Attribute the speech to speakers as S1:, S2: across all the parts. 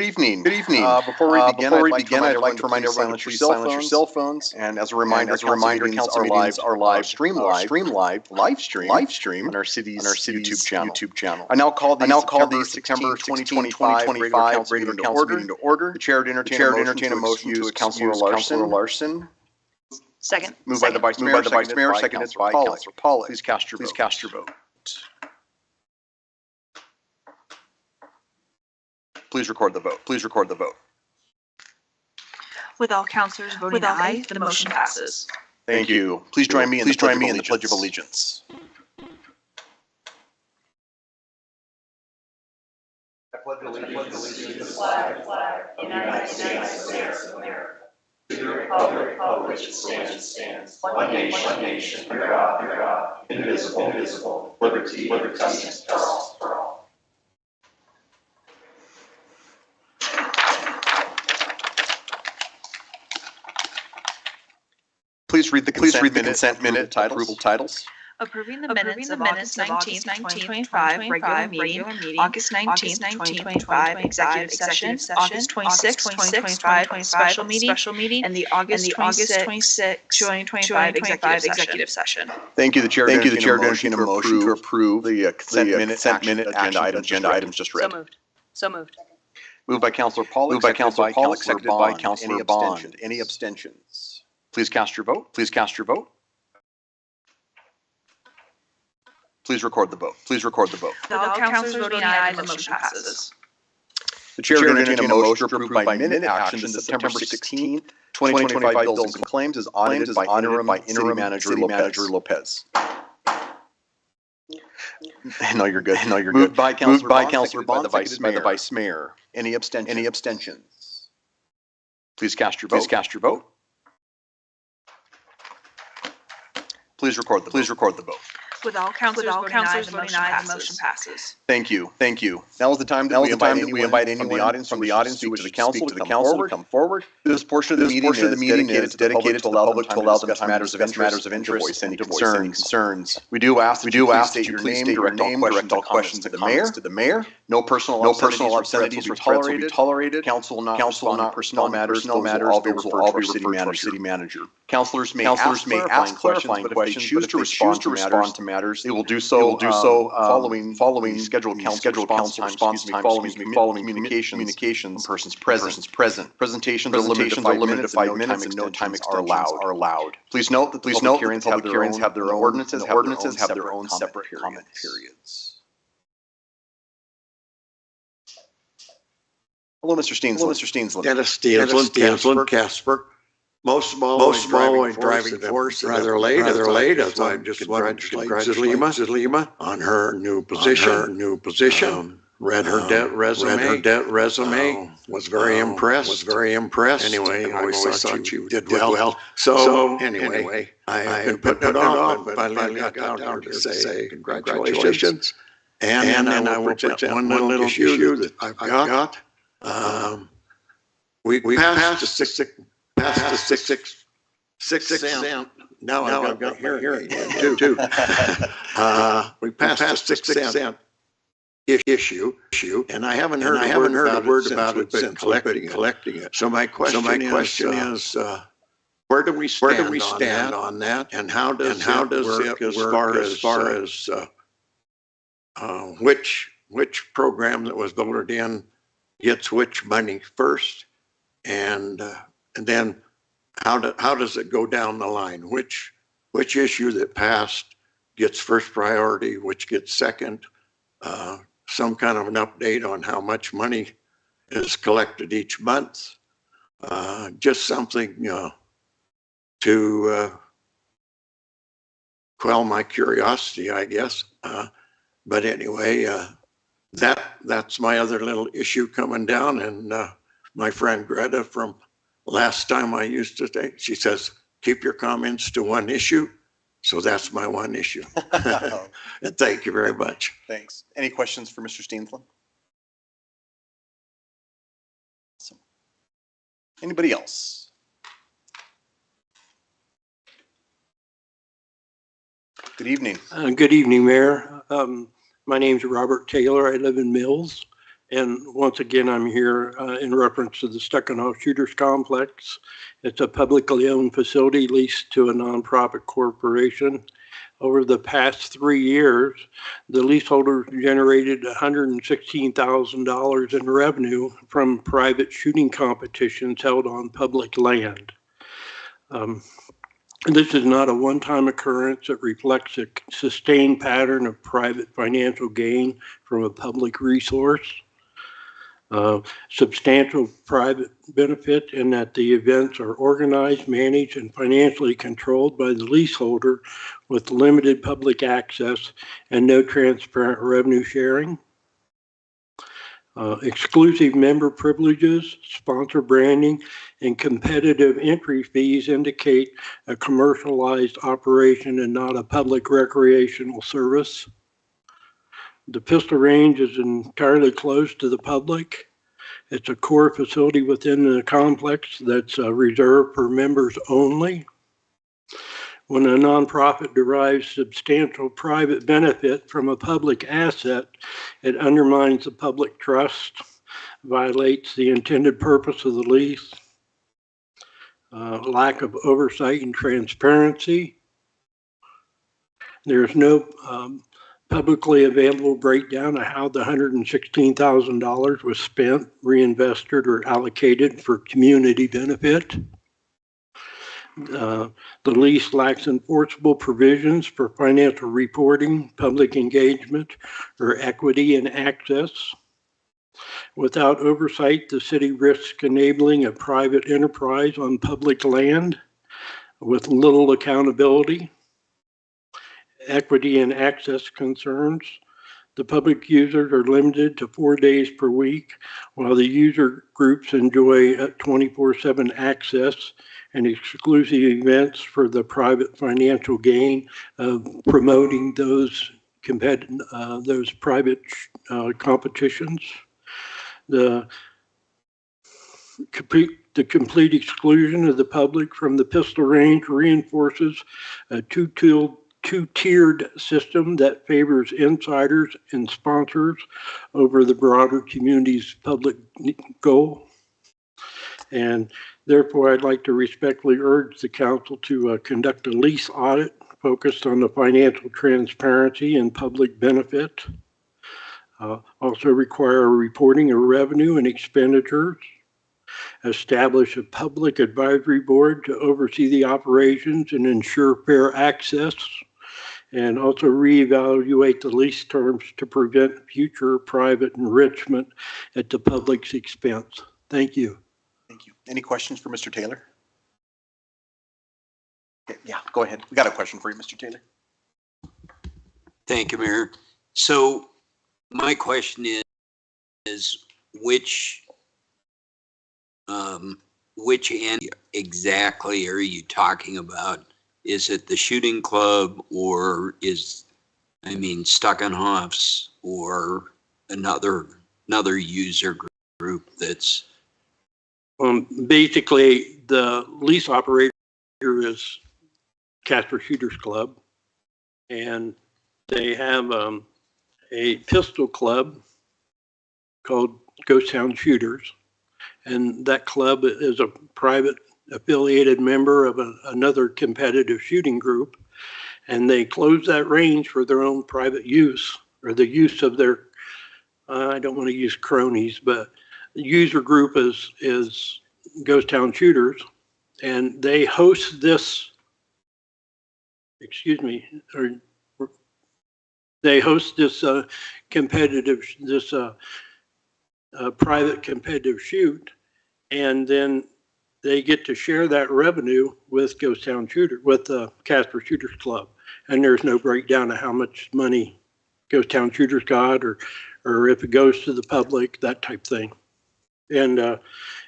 S1: evening.
S2: Good evening.
S1: Before we begin, I'd like to remind everyone to silence your cell phones. And as a reminder, council meetings are live stream on our city's YouTube channel. I now call the September 2025 regular council meeting to order. The chair would entertain a motion to excuse Councilor Larson.
S3: Second.
S1: Moved by the Vice Mayor, seconded by Councilor Pollack. Please cast your vote. Please record the vote.
S3: With all councilors voting aye, the motion passes.
S1: Thank you. Please join me in the Pledge of Allegiance. I pledge allegiance to the flag of the United States of America, to the republic for which it stands, one nation, under God, indivisible, liberty and justice for all. Please read the consent minute approval titles.
S3: Approving the minutes of August 19th, 2025, regular meeting, August 19th, 2025, executive session, August 26th, 2025, special meeting, and the August 26th, 2025, executive session.
S1: Thank you. The chair entertain a motion to approve the consent minute agenda items just read.
S3: So moved.
S1: Moved by Councilor Pollack, seconded by Councilor Bond. Any abstentions? Please cast your vote. Please record the vote.
S3: With all councilors voting aye, the motion passes.
S1: The chair would entertain a motion to approve by minute action the September 16th, 2025 bills and claims as audited by interim City Manager Lopez. No, you're good. Moved by Councilor Bond, seconded by the Vice Mayor. Any abstentions? Please cast your vote. Please record the vote.
S3: With all councilors voting aye, the motion passes.
S1: Thank you. Now is the time that we invite anyone from the audience who wishes to speak to the council to come forward. This portion of the meeting is dedicated to allow them to discuss matters of interest and to voice any concerns. We do ask that you state your name, direct all questions to the mayor. No personal obscenities or threats will be tolerated. Council will not respond to personnel matters. Those will all be referred to our city manager. Councilors may ask clarifying questions, but if they choose to respond to matters, they will do so following scheduled council response time, following communications from persons present. Presentations are limited to 5 minutes and no time extensions are allowed. Please note that the public hearings have their own ordinances have their own separate comment periods. Hello, Mr. Steensland.
S4: Dennis Steensland, Casper. Most small driving force, rather late, as I just wanted to congratulate Lima on her new position. Read her debt resume. Was very impressed. Anyway, I always thought you did well. So anyway, I've been putting it off, but finally got down here to say congratulations. And then I will present one little issue that I've got. We passed the 6 cent. Now I've got my hearing too. We passed the 6 cent issue, and I haven't heard a word about it since collecting it. So my question is, where do we stand on that, and how does it work as far as which program that was voted in gets which money first, and then how does it go down the line? Which issue that passed gets first priority, which gets second? Some kind of an update on how much money is collected each month. Just something to quell my curiosity, I guess. But anyway, that's my other little issue coming down. And my friend Greta from last time I used to say, she says, keep your comments to one issue. So that's my one issue. And thank you very much.
S1: Thanks. Any questions for Mr. Steensland? Awesome. Anybody else? Good evening.
S5: Good evening, Mayor. My name's Robert Taylor. I live in Mills,
S2: And once again, I'm here in reference to the Stuckenhoff Shooters Complex. It's a publicly owned facility leased to a nonprofit corporation. Over the past 3 years, the leaseholder generated $116,000 in revenue from private shooting competitions held on public land. This is not a one-time occurrence. It reflects a sustained pattern of private financial gain from a public resource. Substantial private benefit in that the events are organized, managed, and financially controlled by the leaseholder with limited public access and no transparent revenue sharing. Exclusive member privileges, sponsor branding, and competitive entry fees indicate a commercialized operation and not a public recreational service. The pistol range is entirely closed to the public. It's a core facility within the complex that's reserved for members only. When a nonprofit derives substantial private benefit from a public asset, it undermines the public trust, violates the intended purpose of the lease, lack of oversight and transparency. There's no publicly available breakdown of how the $116,000 was spent, reinvested, or allocated for community benefit. The lease lacks enforceable provisions for financial reporting, public engagement, or equity and access. Without oversight, the city risks enabling a private enterprise on public land with little accountability. Equity and access concerns. The public users are limited to 4 days per week, while the user groups enjoy 24/7 access and exclusive events for the private financial gain of promoting those private competitions. The complete exclusion of the public from the pistol range reinforces a two-tiered system that favors insiders and sponsors over the broader community's public goal. And therefore, I'd like to respectfully urge the council to conduct a lease audit focused on the financial transparency and public benefit. Also require a reporting of revenue and expenditures. Establish a public advisory board to oversee the operations and ensure fair access. And also reevaluate the lease terms to prevent future private enrichment at the public's expense. Thank you.
S1: Thank you. Any questions for Mr. Taylor? Okay, yeah, go ahead. We got a question for you, Mr. Taylor.
S5: Thank you, Mayor. So my question is which end exactly are you talking about? Is it the shooting club, or Stuckenhoff's, or another user group that's?
S2: Basically, the lease operator is Casper Shooters Club, and they have a pistol club called Ghost Town Shooters, and that club is a private affiliated member of another competitive shooting group, and they close that range for their own private use, or the use of their, I don't want to use cronies, but the user group is Ghost Town Shooters, and they host this, they host this private competitive shoot, and then they get to share that revenue with Ghost Town Shooter, with the Casper Shooters Club, and there's no breakdown of how much money Ghost Town Shooters got, or if it goes to the public, that type thing. And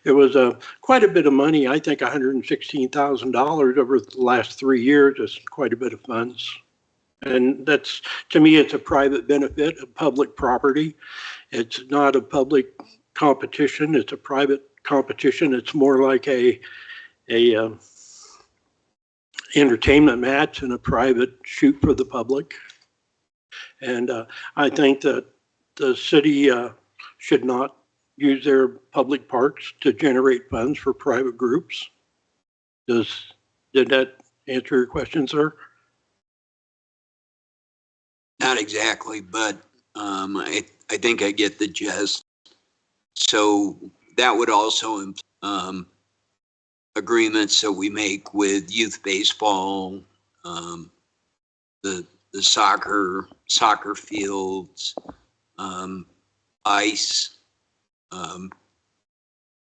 S2: it was quite a bit of money. I think $116,000 over the last 3 years is quite a bit of funds. And that's, to me, it's a private benefit of public property. It's not a public competition. It's a private competition. It's more like a entertainment match and a private shoot for the public. And I think that the city should not use their public parks to generate funds for private groups. Did that answer your question, sir?
S5: Not exactly, but I think I get the gist. So that would also agreements that we make with youth baseball, the soccer fields, ice.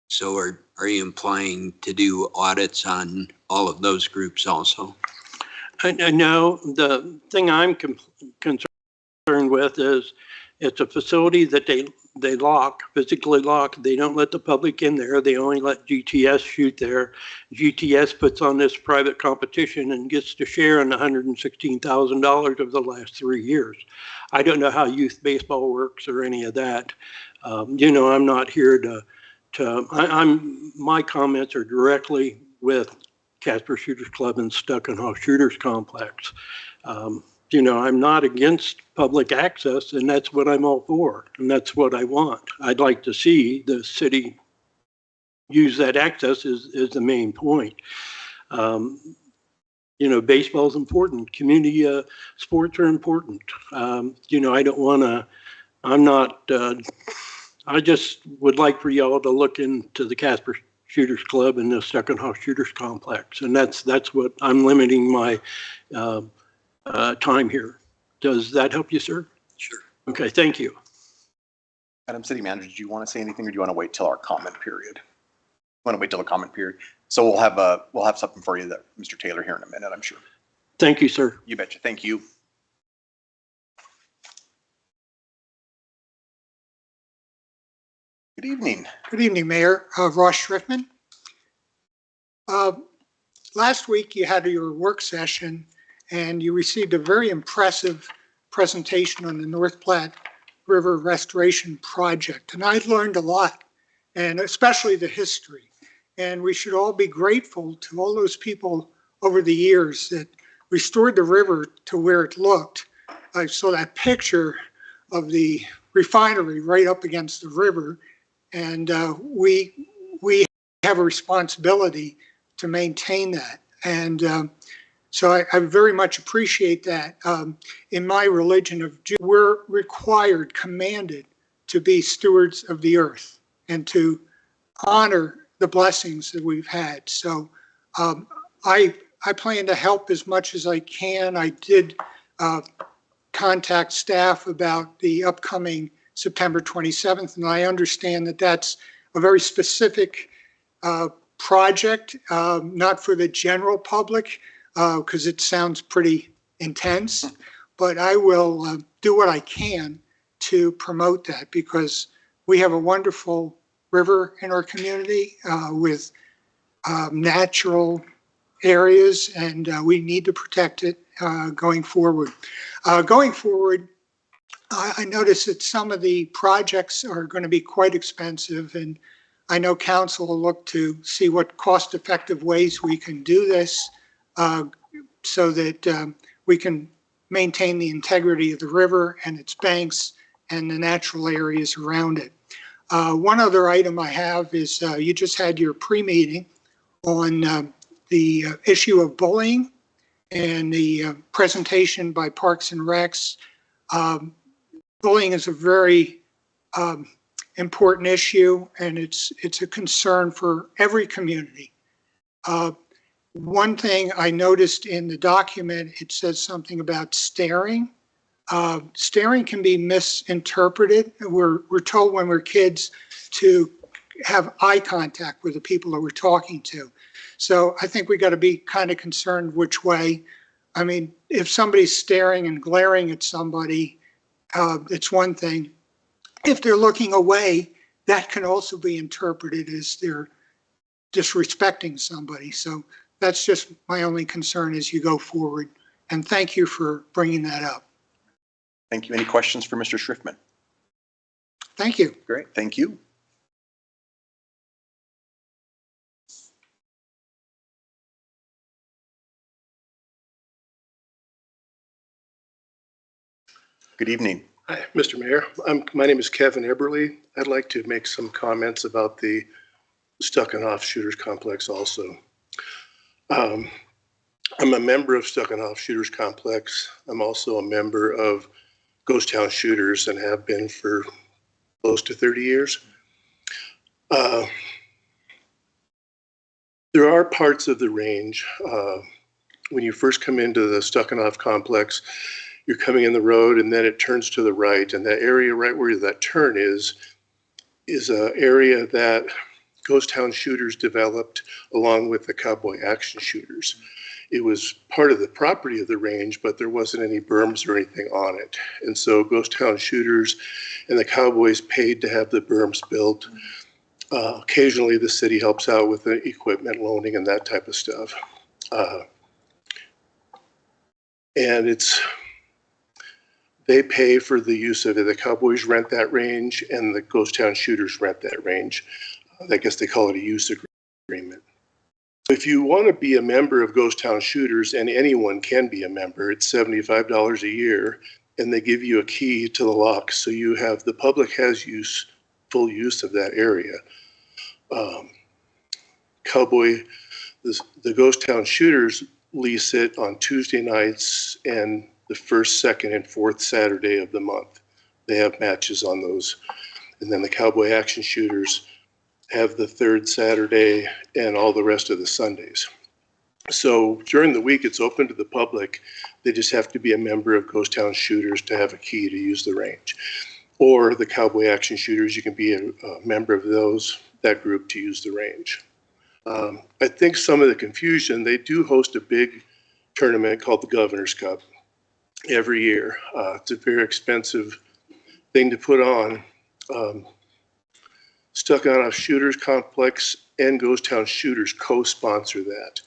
S5: So are you implying to do audits on all of those groups also?
S2: I know the thing I'm concerned with is it's a facility that they physically lock. They don't let the public in there. They only let GTS shoot there. GTS puts on this private competition and gets to share in $116,000 over the last 3 years. I don't know how youth baseball works or any of that. I'm not here my comments are directly with Casper Shooters Club and Stuckenhoff Shooters Complex. I'm not against public access, and that's what I'm all for, and that's what I want. I'd like to see the city use that access is the main point. Baseball is important. Community sports are important. I don't want to, I just would like for y'all to look into the Casper Shooters Club and the Stuckenhoff Shooters Complex, and that's what I'm limiting my time here. Does that help you, sir?
S5: Sure.
S2: Okay, thank you.
S1: Madam City Manager, do you want to say anything, or do you want to wait till our comment period? Want to wait till the comment period? So we'll have something for you, that Mr. Taylor, here in a minute, I'm sure.
S2: Thank you, sir.
S1: You betcha. Thank you. Good evening.
S6: Good evening, Mayor. Ross Schriftman. Last week you had your work session and you received a very impressive presentation on the North Platte River Restoration Project. And I learned a lot, and especially the history. And we should all be grateful to all those people over the years that restored the river to where it looked. I saw that picture of the refinery right up against the river. And we have a responsibility to maintain that. And so I very much appreciate that. In my religion of Jew, we're required, commanded to be stewards of the earth and to honor the blessings that we've had. So I plan to help as much as I can. I did contact staff about the upcoming September 27th, and I understand that that's a very specific project, not for the general public, because it sounds pretty intense, but I will do what I can to promote that, because we have a wonderful river in our community with natural areas, and we need to protect it going forward. I noticed that some of the projects are going to be quite expensive, and I know council will look to see what cost-effective ways we can do this so that we can maintain the integrity of the river and its banks and the natural areas around it. One other item I have is you just had your pre-meeting on the issue of bullying and the presentation by Parks and Recs. Bullying is a very important issue, and it's a concern for every community. One thing I noticed in the document, it says something about staring. Staring can be misinterpreted. We're told when we're kids to have eye contact with the people that we're talking to. So I think we got to be kind of concerned which way. I mean, if somebody's staring and glaring at somebody, it's one thing. If they're looking away, that can also be interpreted as they're disrespecting somebody. So that's just my only concern as you go forward. And thank you for bringing that up.
S1: Thank you. Any questions for Mr. Schriftman?
S6: Thank you.
S1: Great. Thank you. Good evening.
S7: Hi, Mr. Mayor. My name is Kevin Eberly. I'd like to make some comments about the Stuck and Off Shooters Complex also. I'm a member of Stuck and Off Shooters Complex. I'm also a member of Ghost Town Shooters and have been for close to 30 years. There are parts of the range. When you first come into the Stuck and Off complex, you're coming in the road and then it turns to the right. And that area right where that turn is an area that Ghost Town Shooters developed along with the Cowboy Action Shooters. It was part of the property of the range, but there wasn't any berms or anything on it. And so Ghost Town Shooters and the Cowboys paid to have the berms built. Occasionally the city helps out with the equipment loaning and that type of stuff. And they pay for the use of it. The Cowboys rent that range and the Ghost Town Shooters rent that range. I guess they call it a use agreement. If you want to be a member of Ghost Town Shooters, and anyone can be a member, it's $75 a year, and they give you a key to the lock. So you have, the public has full use of that area. The Ghost Town Shooters lease it on Tuesday nights and the first, second, and fourth Saturday of the month. They have matches on those. And then the Cowboy Action Shooters have the third Saturday and all the rest of the Sundays. So during the week, it's open to the public. They just have to be a member of Ghost Town Shooters to have a key to use the range. Or the Cowboy Action Shooters, you can be a member of that group to use the range. I think some of the confusion, they do host a big tournament called the Governor's Cup every year. It's a very expensive thing to put on. Stuck on a Shooters Complex and Ghost Town Shooters co-sponsor that.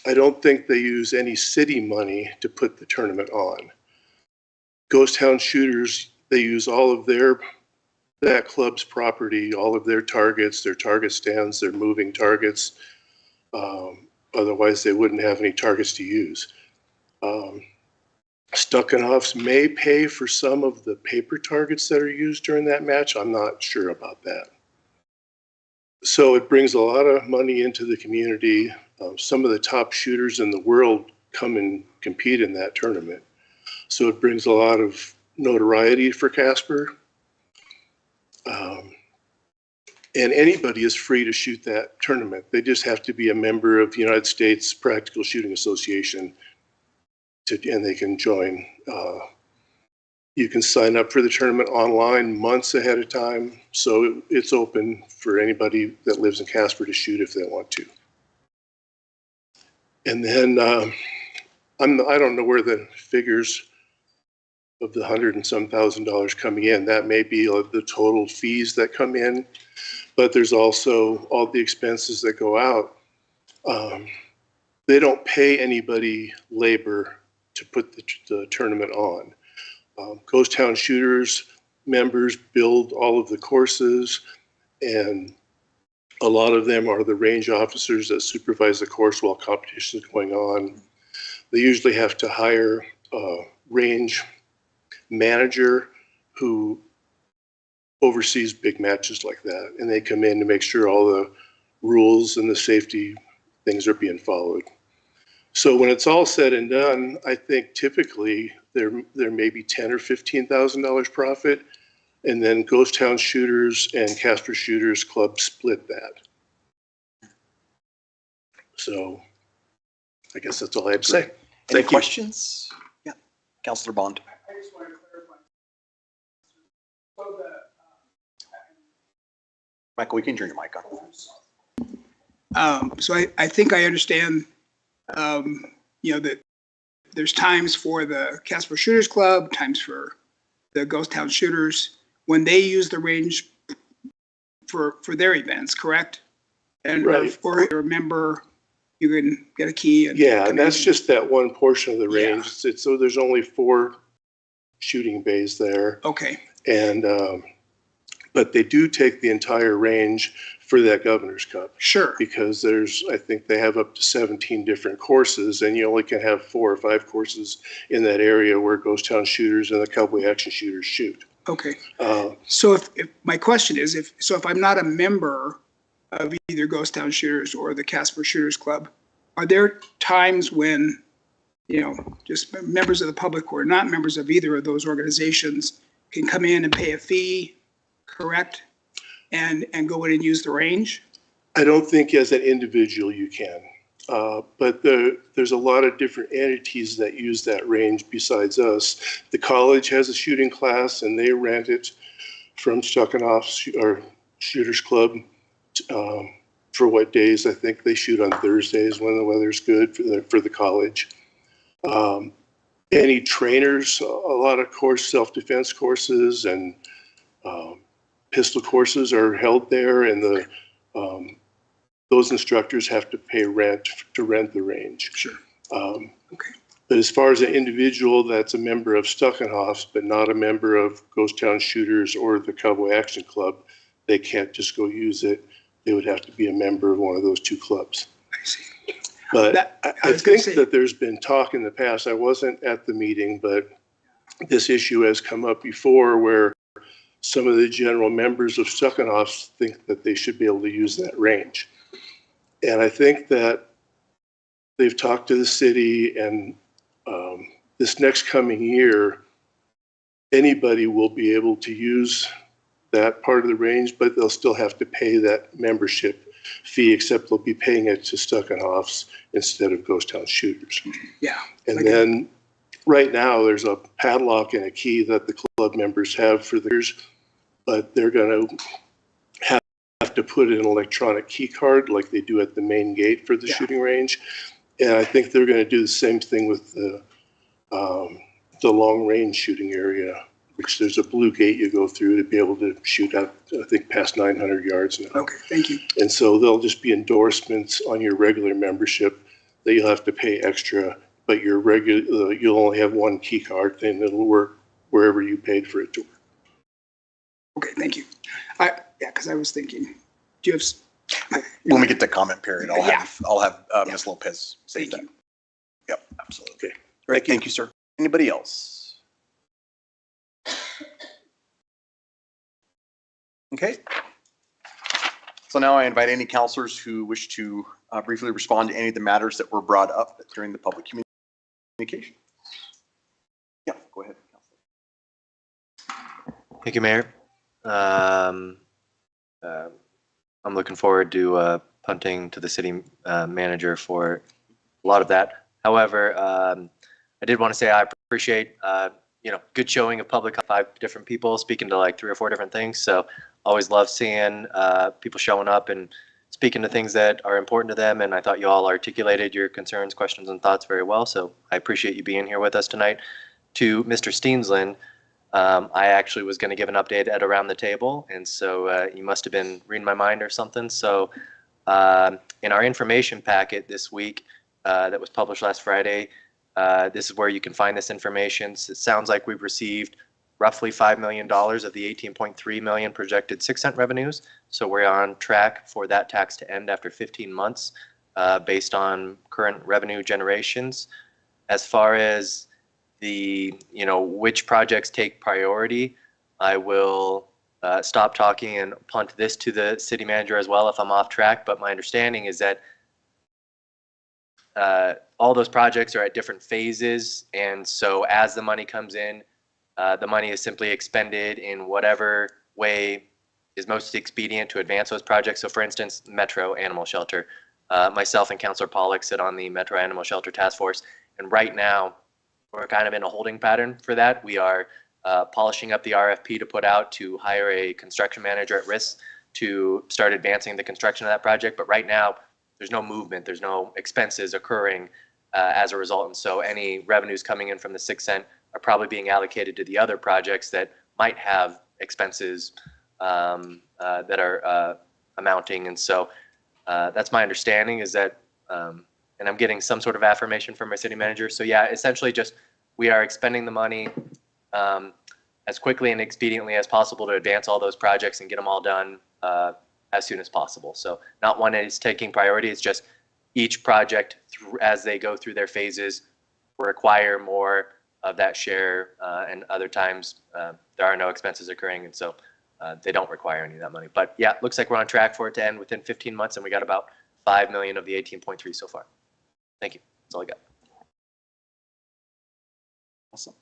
S7: I don't think they use any city money to put the tournament on. Ghost Town Shooters, they use all of that club's property, all of their targets, their target stands, their moving targets. Otherwise, they wouldn't have any targets to use. Stuck and Offs may pay for some of the paper targets that are used during that match. I'm not sure about that. So it brings a lot of money into the community. Some of the top shooters in the world come and compete in that tournament. So it brings a lot of notoriety for Casper. And anybody is free to shoot that tournament. They just have to be a member of the United States Practical Shooting Association and they can join. You can sign up for the tournament online months ahead of time. So it's open for anybody that lives in Casper to shoot if they want to. And then I don't know where the figures of the $100 and some thousand coming in, that may be the total fees that come in, but there's also all the expenses that go out. They don't pay anybody labor to put the tournament on. Ghost Town Shooters members build all of the courses, and a lot of them are the range officers that supervise the course while competition is going on. They usually have to hire a range manager who oversees big matches like that, and they come in to make sure all the rules and the safety things are being followed. So when it's all said and done, I think typically there may be $10,000 or $15,000 profit, and then Ghost Town Shooters and Casper Shooters Club split that. So I guess that's all I have to say.
S1: Any questions? Yeah, Councilor Bond.
S8: I just want to clarify. So
S1: Michael, we can turn your mic on.
S8: so I think I understand, that there's times for the Casper Shooters Club, times for the Ghost Town Shooters, when they use the range for their events, correct? And
S7: right.
S8: Or you're a member, you can get a key.
S7: And that's just that one portion of the range. Yeah. So there's only 4 shooting bays there.
S8: Okay.
S7: And But they do take the entire range for that Governor's Cup.
S8: Sure.
S7: Because I think they have up to 17 different courses, and you only can have 4 or 5 courses in that area where Ghost Town shooters and the Cowboy Action shooters shoot.
S8: Okay. So if my question is, if I'm not a member of either Ghost Town Shooters or the Casper Shooters Club, are there times when, just members of the public who are not members of either of those organizations can come in and pay a fee, correct, and go in and use the range?
S7: I don't think as an individual you can, but there's a lot of different entities that use that range besides us. The college has a shooting class and they rent it from Stuckenoff or Shooters Club for what days. I think they shoot on Thursdays when the weather's good for the college. Any trainers, a lot of self-defense courses and pistol courses are held there, and those instructors have to pay rent to rent the range.
S8: Sure.
S7: Okay. But as far as an individual that's a member of Stuckenoff's but not a member of Ghost Town Shooters or the Cowboy Action Club, they can't just go use it. They would have to be a member of one of those 2 clubs.
S8: I see.
S7: But I think that there's been talk in the past, I wasn't at the meeting, but this issue has come up before where some of the general members of Stuckenoff's think that they should be able to use that range. And I think that they've talked to the city, and this next coming year, anybody will be able to use that part of the range, but they'll still have to pay that membership fee, except they'll be paying it to Stuckenoff's instead of Ghost Town Shooters.
S8: Yeah.
S7: And then right now there's a padlock and a key that the club members have for theirs, but they're going to have to put in an electronic key card like they do at the main gate for the shooting range. And I think they're going to do the same thing with the long range shooting area, which there's a blue gate you go through to be able to shoot out, I think, past 900 yards now.
S8: Okay, thank you.
S7: And so there'll just be endorsements on your regular membership that you'll have to pay extra, but you'll only have 1 key card, and it'll work wherever you paid for it to work.
S8: Okay, thank you. Because I was thinking, do you have?
S1: When we get to comment period, I'll have Ms.
S8: Yeah.
S1: Lopez say
S8: Thank
S1: that.
S8: you.
S1: Yep, absolutely.
S7: Okay.
S1: Great, thank you, sir. Anybody else? Okay. So now I invite any counselors who wish to briefly respond to any of the matters that were brought up during the public communication. Yeah, go ahead, Counselor.
S9: Thank you, Mayor. I'm looking forward to punting to the city manager for a lot of that. However, I did want to say I appreciate good showing of public, 5 different people speaking to like 3 or 4 different things. So always love seeing people showing up and speaking to things that are important to them. And I thought you all articulated your concerns, questions, and thoughts very well. So I appreciate you being here with us tonight. To Mr. Steensland, I actually was going to give an update at Around the Table, and so you must have been reading my mind or something. So in our information packet this week that was published last Friday, this is where you can find this information. So it sounds like we've received roughly $5 million of the $18.3 million projected 6-cent revenues. So we're on track for that tax to end after 15 months based on current revenue generations. As far as which projects take priority, I will stop talking and punt this to the city manager as well if I'm off track. But my understanding is that all those projects are at different phases. And so as the money comes in, the money is simply expended in whatever way is most expedient to advance those projects. So for instance, Metro Animal Shelter. Myself and Councilor Pollack sit on the Metro Animal Shelter Task Force. And right now, we're kind of in a holding pattern for that. We are polishing up the RFP to put out to hire a construction manager at risk to start advancing the construction of that project. But right now, there's no movement. There's no expenses occurring as a result. And so any revenues coming in from the 6 cent are probably being allocated to the other projects that might have expenses that are amounting. And so that's my understanding is that, and I'm getting some sort of affirmation from my city manager. So yeah, essentially just we are expending the money as quickly and expediently as possible to advance all those projects and get them all done as soon as possible. So not one is taking priority. It's just each project, as they go through their phases, require more of that share, and other times there are no expenses occurring, and so they don't require any of that money. But yeah, looks like we're on track for it to end within 15 months, and we got about 5 million of the 18.3 so far. Thank you. That's all I got.
S1: Awesome.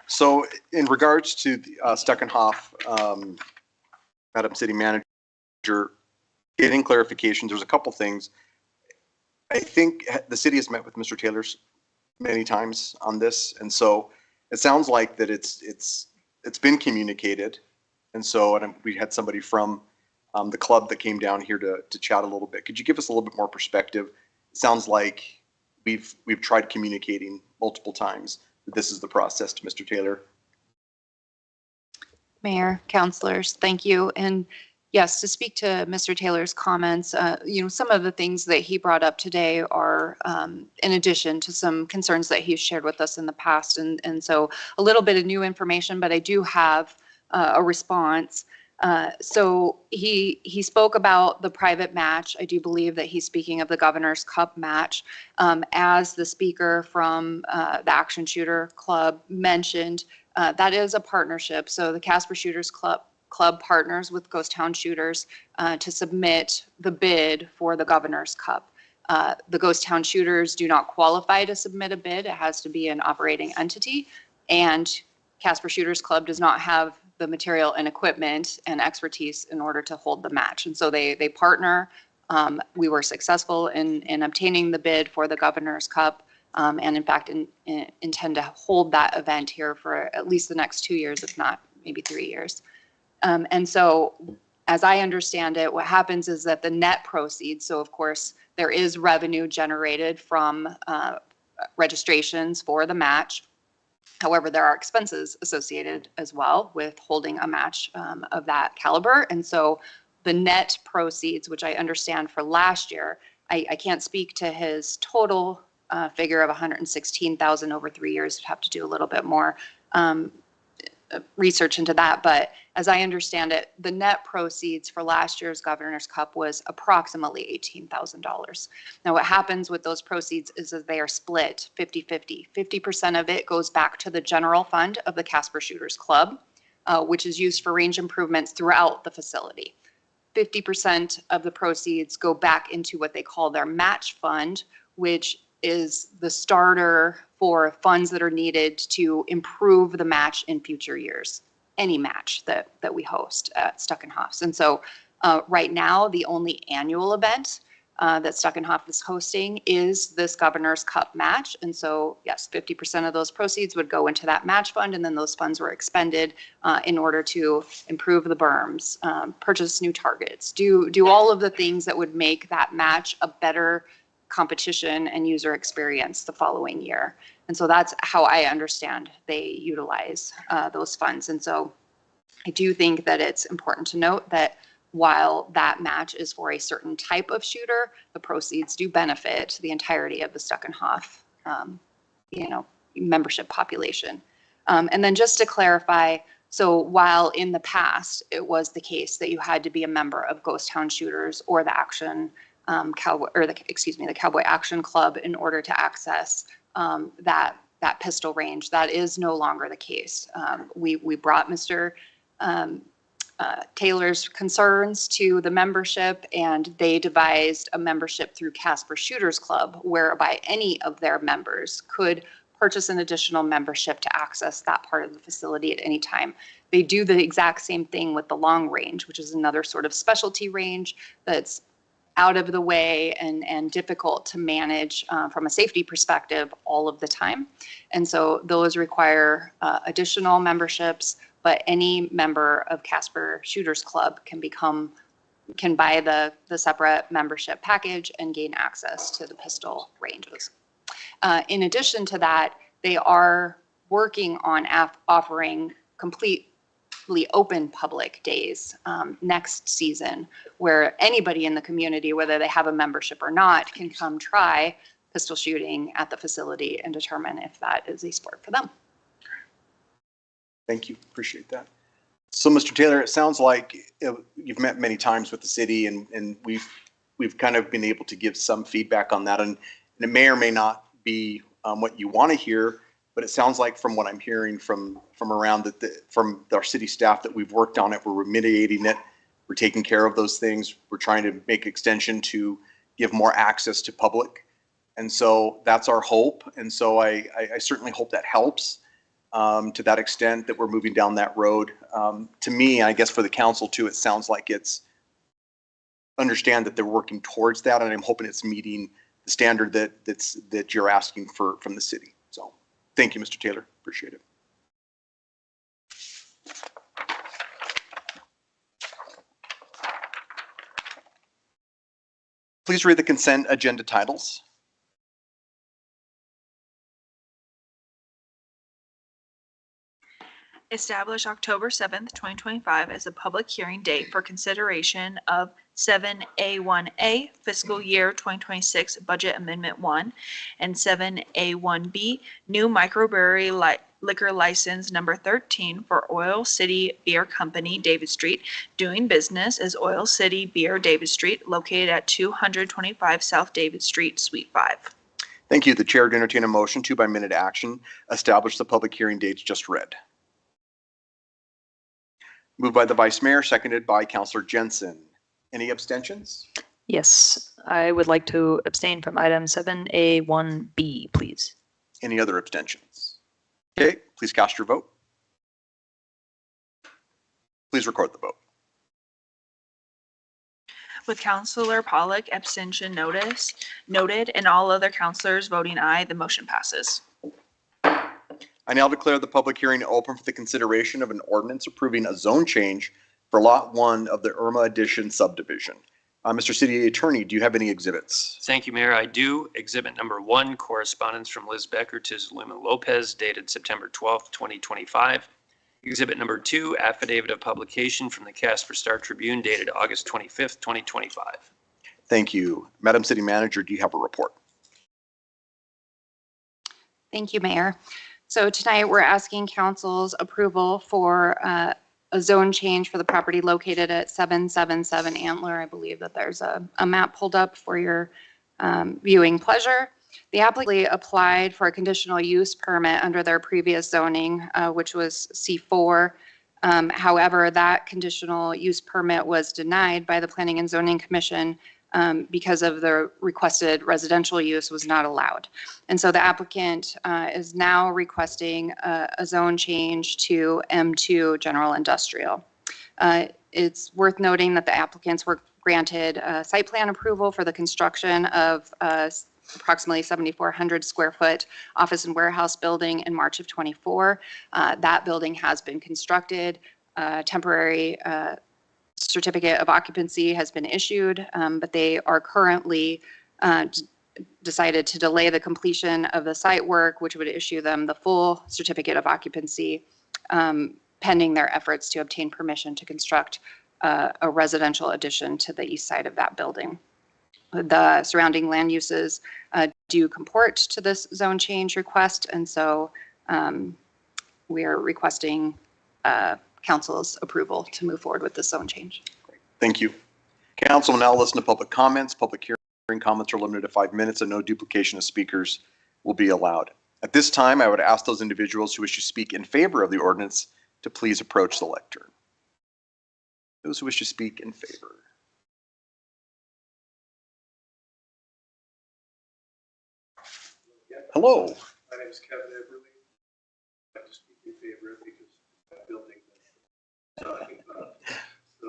S1: So in regards to the Stuckenhoff, Madam City Manager, getting clarifications, there's a couple things. I think the city has met with Mr. Taylor's many times on this, and so it sounds like that it's been communicated, and so we had somebody from the club that came down here to chat a little bit. Could you give us a little bit more perspective? It sounds like we've tried communicating multiple times that this is the process to Mr. Taylor.
S10: Mayor, councilors, thank you. And yes, to speak to Mr. Taylor's comments, some of the things that he brought up today are in addition to some concerns that he's shared with us in the past. And so a little bit of new information, but I do have a response. So he spoke about the private match. I do believe that he's speaking of the Governor's Cup match. As the speaker from the Action Shooter Club mentioned, that is a partnership. So the Casper Shooters Club partners with Ghost Town Shooters to submit the bid for the Governor's Cup. The Ghost Town Shooters do not qualify to submit a bid. It has to be an operating entity, and Casper Shooters Club does not have the material and equipment and expertise in order to hold the match. And so they partner. We were successful in obtaining the bid for the Governor's Cup, and in fact intend to hold that event here for at least the next 2 years, if not maybe 3 years. And so as I understand it, what happens is that the net proceeds, so of course there is revenue generated from registrations for the match. However, there are expenses associated as well with holding a match of that caliber. And so the net proceeds, which I understand for last year, I can't speak to his total figure of 116,000 over 3 years. I'd have to do a little bit more research into that. But as I understand it, the net proceeds for last year's Governor's Cup was approximately $18,000. Now, what happens with those proceeds is that they are split 50-50. 50% of it goes back to the general fund of the Casper Shooters Club, which is used for range improvements throughout the facility. 50% of the proceeds go back into what they call their match fund, which is the starter for funds that are needed to improve the match in future years, any match that we host at Stuckenhoff's. And so right now, the only annual event that Stuckenhoff is hosting is this Governor's Cup match. And so yes, 50% of those proceeds would go into that match fund, and then those funds were expended in order to improve the berms, purchase new targets, do all of the things that would make that match a better competition and user experience the following year. And so that's how I understand they utilize those funds. And so I do think that it's important to note that while that match is for a certain type of shooter, the proceeds do benefit the entirety of the Stuckenhoff, membership population. And then just to clarify, so while in the past it was the case that you had to be a member of Ghost Town Shooters or the the Cowboy Action Club in order to access that pistol range, that is no longer the case. We brought Mr. Taylor's concerns to the membership, and they devised a membership through Casper Shooters Club, whereby any of their members could purchase an additional membership to access that part of the facility at any time. They do the exact same thing with the long range, which is another sort of specialty range that's out of the way and difficult to manage from a safety perspective all of the time. And so those require additional memberships, but any member of Casper Shooters Club can buy the separate membership package and gain access to the pistol ranges. In addition to that, they are working on offering completely open public days next season, where anybody in the community, whether they have a membership or not, can come try pistol shooting at the facility and determine if that is a sport for them.
S1: Thank you. Appreciate that. So, Mr. Taylor, it sounds like you've met many times with the city, and we've kind of been able to give some feedback on that, and it may or may not be what you want to hear, but it sounds like from what I'm hearing from around from our city staff that we've worked on it, we're remediating it, we're taking care of those things, we're trying to make extension to give more access to public, and so that's our hope, and so I certainly hope that helps. To that extent that we're moving down that road. To me, I guess for the council too, it sounds like it's understand that they're working towards that, and I'm hoping it's meeting the standard that you're asking for from the city. So thank you, Mr. Taylor. Appreciate it. Please read the consent agenda titles.
S3: Establish October 7th, 2025 as a public hearing date for consideration of 7A1A Fiscal Year 2026 Budget Amendment 1 and 7A1B New Microbrewery Liquor License Number 13 for Oil City Beer Company, David Street, doing business as Oil City Beer, David Street, located at 225 South David Street, Suite 5.
S1: Thank you. The chair would entertain a motion to, by minute action, establish the public hearing dates just read. Moved by the Vice Mayor, seconded by Councilor Jensen. Any abstentions?
S11: Yes, I would like to abstain from item 7A1B, please.
S1: Any other abstentions? Okay, please cast your vote. Please record the vote.
S3: With Councilor Pollack abstention noted and all other councilors voting aye, the motion passes.
S1: I now declare the public hearing open for the consideration of an ordinance approving a zone change for Lot 1 of the Irma Addition subdivision. Mr. City Attorney, do you have any exhibits?
S12: Thank you, Mayor. I do. Exhibit number 1, correspondence from Liz Becker to Zulema Lopez, dated September 12th, 2025. Exhibit number 2, affidavit of publication from the Casper Star Tribune, dated August 25th, 2025.
S1: Thank you. Madam City Manager, do you have a report?
S10: Thank you, Mayor. So tonight we're asking council's approval for a zone change for the property located at 777 Antler. I believe that there's a map pulled up for your viewing pleasure. The applicant applied for a conditional use permit under their previous zoning, which was C4. However, that conditional use permit was denied by the Planning and Zoning Commission because of the requested residential use was not allowed. And so the applicant is now requesting a zone change to M2 General Industrial. It's worth noting that the applicants were granted site plan approval for the construction of approximately 7,400 square foot office and warehouse building in March of 24. That building has been constructed. Temporary certificate of occupancy has been issued, but they are currently decided to delay the completion of the site work, which would issue them the full certificate of occupancy, pending their efforts to obtain permission to construct a residential addition to the east side of that building. The surrounding land uses do comport to this zone change request, and so we are requesting council's approval to move forward with this zone change.
S1: Thank you. Council will now listen to public comments. Public hearing comments are limited to 5 minutes and no duplication of speakers will be allowed. At this time, I would ask those individuals who wish to speak in favor of the ordinance to please approach the lectern. Those who wish to speak in favor. Hello.
S7: My name is Kevin Everly. I'd like to speak in favor of it because that building that I'm talking about. So,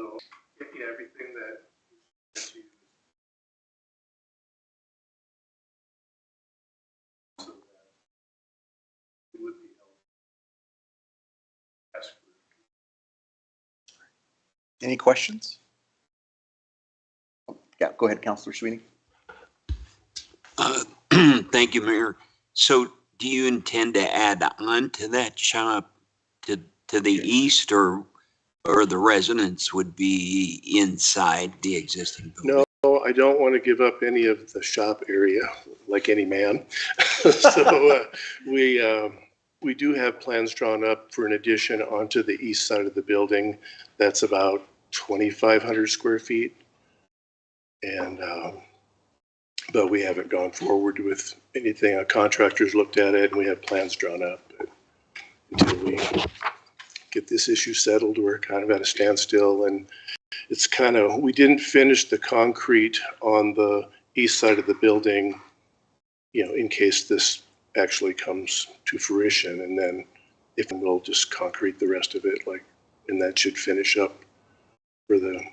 S7: yeah, everything that you so that it would be helpful.
S1: Any questions? Yeah, go ahead, Councilor Sweeney.
S5: Thank you, Mayor. So do you intend to add on to that shop to the east, or the residents would be inside the existing building?
S7: No, I don't want to give up any of the shop area like any man. So we we do have plans drawn up for an addition onto the east side of the building. That's about 2,500 square feet. And, but we haven't gone forward with anything. Our contractors looked at it and we have plans drawn up. But until we get this issue settled, we're kind of at a standstill. And it's kind of, we didn't finish the concrete on the east side of the building, you know, in case this actually comes to fruition, and then if we'll just concrete the rest of it, like, and that should finish up for the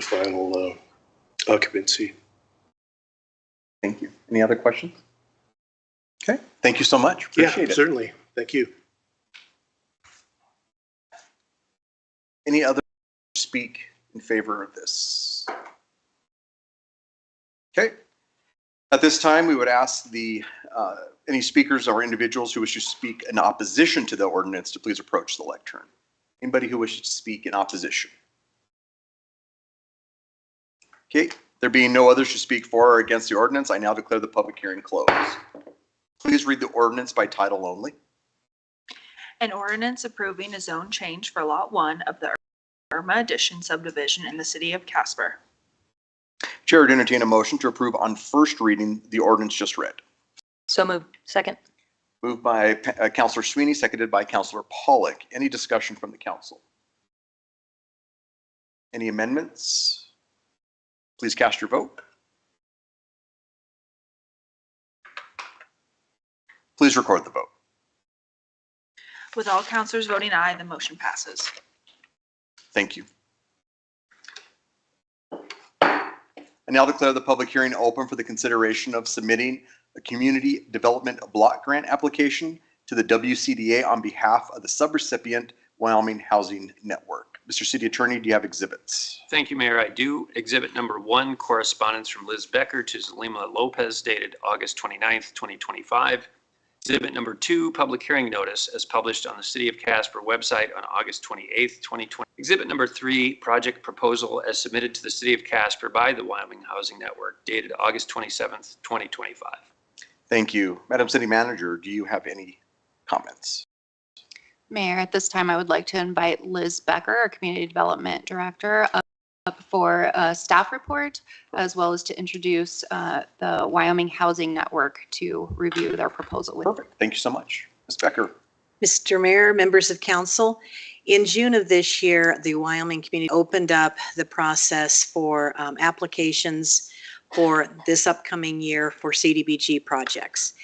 S7: final occupancy.
S1: Thank you. Any other questions? Okay, thank you so much. Appreciate it.
S7: Certainly. Thank you.
S1: Any other speak in favor of this? Okay. At this time, we would ask any speakers or individuals who wish to speak in opposition to the ordinance to please approach the lectern. Anybody who wishes to speak in opposition? Okay, there being no others to speak for or against the ordinance, I now declare the public hearing closed. Please read the ordinance by title only.
S3: An ordinance approving a zone change for Lot 1 of the Irma Addition subdivision in the city of Casper.
S1: Chair would entertain a motion to approve on first reading the ordinance just read.
S11: So moved. Second.
S1: Moved by Councilor Sweeney, seconded by Councilor Pollock. Any discussion from the council? Any amendments? Please cast your vote. Please record the vote.
S3: With all councilors voting aye, the motion passes.
S1: Thank you. I now declare the public hearing open for the consideration of submitting a community development block grant application to the WCDA on behalf of the subrecipient Wyoming Housing Network. Mr. City Attorney, do you have exhibits?
S12: Thank you, Mayor. I do. Exhibit number 1, correspondence from Liz Becker to Zulima Lopez dated August 29th, 2025. Exhibit number 2, public hearing notice as published on the City of Casper website on August 28th, 2020. Exhibit number 3, project proposal as submitted to the City of Casper by the Wyoming Housing Network dated August 27th, 2025.
S1: Thank you. Madam City Manager, do you have any comments?
S10: Mayor, at this time, I would like to invite Liz Becker, our Community Development Director, up for a staff report, as well as to introduce the Wyoming Housing Network to review their proposal.
S1: Perfect. Thank you so much. Ms. Becker.
S13: Mr. Mayor, members of council, in June of this year, the Wyoming community opened up the process for applications for this upcoming year for CDBG projects.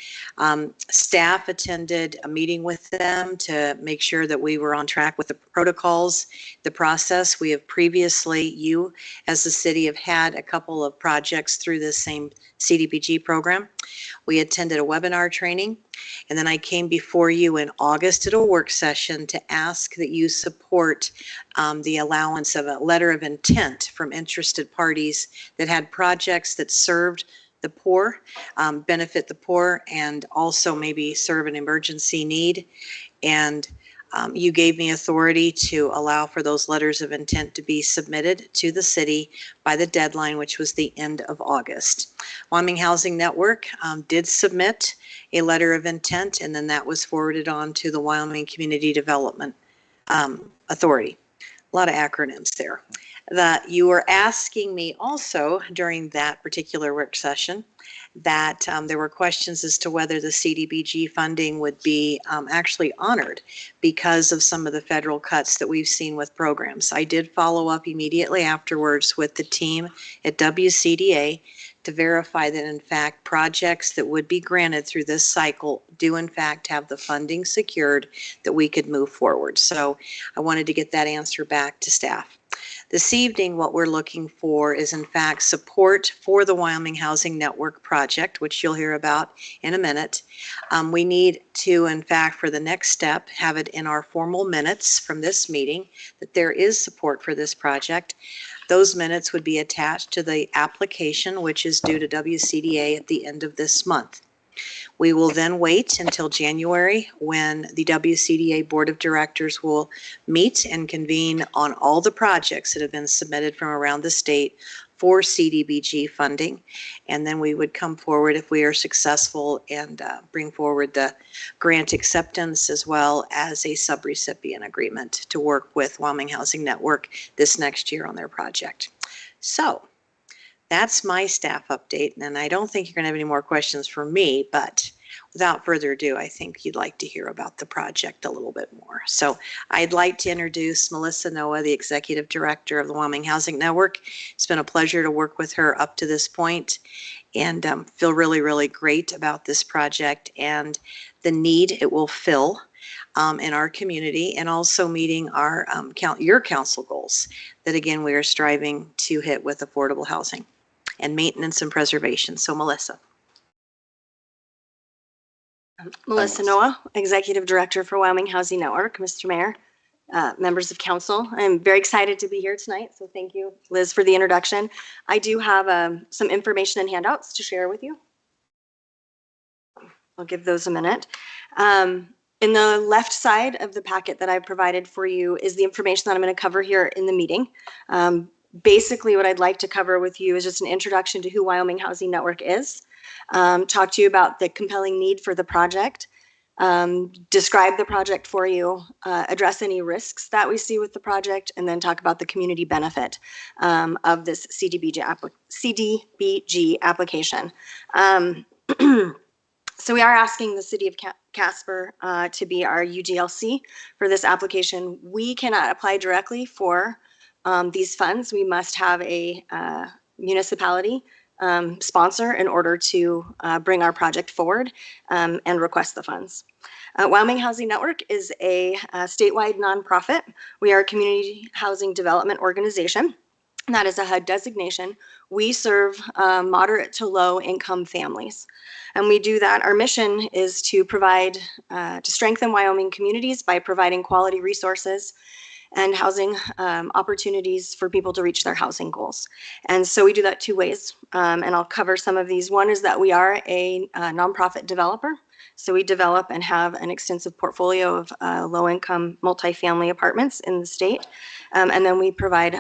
S13: Staff attended a meeting with them to make sure that we were on track with the protocols, the process. We have previously, you as the city have had a couple of projects through this same CDBG program. We attended a webinar training, and then I came before you in August at a work session to ask that you support the allowance of a letter of intent from interested parties that had projects that served the poor, benefit the poor, and also maybe serve an emergency need. And you gave me authority to allow for those letters of intent to be submitted to the city by the deadline, which was the end of August. Wyoming Housing Network did submit a letter of intent, and then that was forwarded on to the Wyoming Community Development Authority. A lot of acronyms there. That you were asking me also during that particular work session that there were questions as to whether the CDBG funding would be actually honored because of some of the federal cuts that we've seen with programs. I did follow up immediately afterwards with the team at WCDA to verify that in fact projects that would be granted through this cycle do in fact have the funding secured that we could move forward. So I wanted to get that answer back to staff. This evening, what we're looking for is in fact support for the Wyoming Housing Network project, which you'll hear about in a minute. We need to, in fact, for the next step, have it in our formal minutes from this meeting that there is support for this project. Those minutes would be attached to the application, which is due to WCDA at the end of this month. We will then wait until January when the WCDA Board of Directors will meet and convene on all the projects that have been submitted from around the state for CDBG funding. And then we would come forward if we are successful and bring forward the grant acceptance as well as a subrecipient agreement to work with Wyoming Housing Network this next year on their project. So that's my staff update, and I don't think you're going to have any more questions for me, but without further ado, I think you'd like to hear about the project a little bit more. So I'd like to introduce Melissa Noah, the Executive Director of the Wyoming Housing Network. It's been a pleasure to work with her up to this point, and feel really, really great about this project and the need it will fill in our community, and also meeting our your council goals that, again, we are striving to hit with affordable housing and maintenance and preservation. So Melissa.
S14: Melissa Noah, Executive Director for Wyoming Housing Network. Mr. Mayor, members of council, I'm very excited to be here tonight. So thank you, Liz, for the introduction. I do have some information and handouts to share with you. I'll give those a minute. In the left side of the packet that I provided for you is the information that I'm going to cover here in the meeting. Basically, what I'd like to cover with you is just an introduction to who Wyoming Housing Network is, talk to you about the compelling need for the project, describe the project for you, address any risks that we see with the project, and then talk about the community benefit of this CDBG application. So we are asking the city of Casper to be our UDLC for this application. We cannot apply directly for these funds. We must have a municipality sponsor in order to bring our project forward and request the funds. Wyoming Housing Network is a statewide nonprofit. We are a community housing development organization. That is a HUD designation. We serve moderate to low income families. And we do that. Our mission is to provide, to strengthen Wyoming communities by providing quality resources and housing opportunities for people to reach their housing goals. And so we do that two ways, and I'll cover some of these. One is that we are a nonprofit developer. So we develop and have an extensive portfolio of low-income multifamily apartments in the state. And then we provide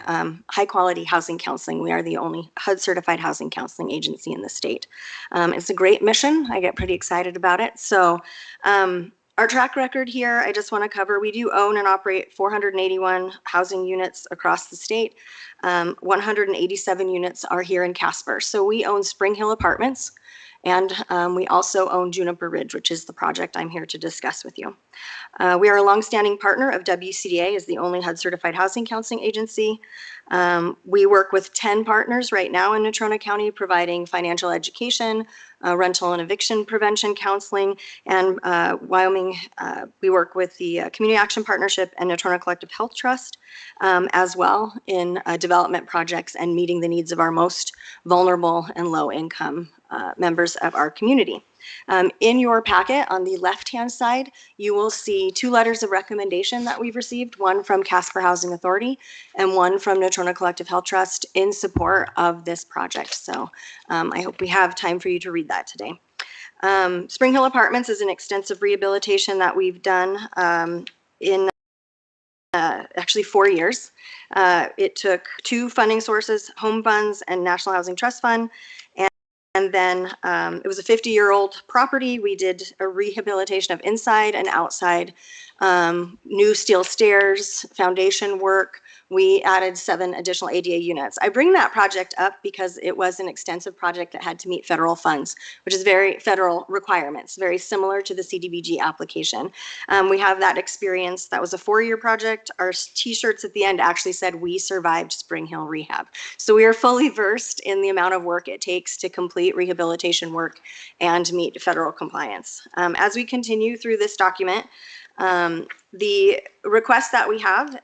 S14: high-quality housing counseling. We are the only HUD-certified housing counseling agency in the state. It's a great mission. I get pretty excited about it. So our track record here, I just want to cover, we do own and operate 481 housing units across the state. 187 units are here in Casper. So we own Spring Hill Apartments, and we also own Juniper Ridge, which is the project I'm here to discuss with you. We are a longstanding partner of WCDA as the only HUD-certified housing counseling agency. We work with 10 partners right now in Natrona County, providing financial education, rental and eviction prevention counseling, and Wyoming, we work with the Community Action Partnership and Natrona Collective Health Trust as well in development projects and meeting the needs of our most vulnerable and low-income members of our community. In your packet on the left-hand side, you will see 2 letters of recommendation that we've received, one from Casper Housing Authority and one from Natrona Collective Health Trust in support of this project. So I hope we have time for you to read that today. Spring Hill Apartments is an extensive rehabilitation that we've done in actually 4 years. It took 2 funding sources, home funds and National Housing Trust Fund. And then it was a 50-year-old property. We did a rehabilitation of inside and outside, new steel stairs, foundation work. We added 7 additional ADA units. I bring that project up because it was an extensive project that had to meet federal funds, which is very federal requirements, very similar to the CDBG application. We have that experience. That was a 4-year project. Our t-shirts at the end actually said, "We survived Spring Hill Rehab." So we are fully versed in the amount of work it takes to complete rehabilitation work and meet federal compliance. As we continue through this document, the request that we have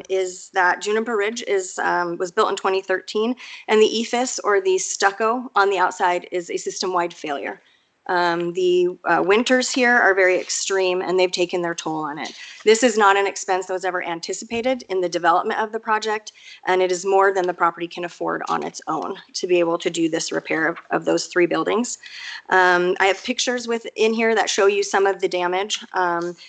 S14: is that Juniper Ridge was built in 2013, and the EFIS, or the stucco on the outside, is a system-wide failure. The winters here are very extreme and they've taken their toll on it. This is not an expense that was ever anticipated in the development of the project, and it is more than the property can afford on its own to be able to do this repair of those 3 buildings. I have pictures in here that show you some of the damage.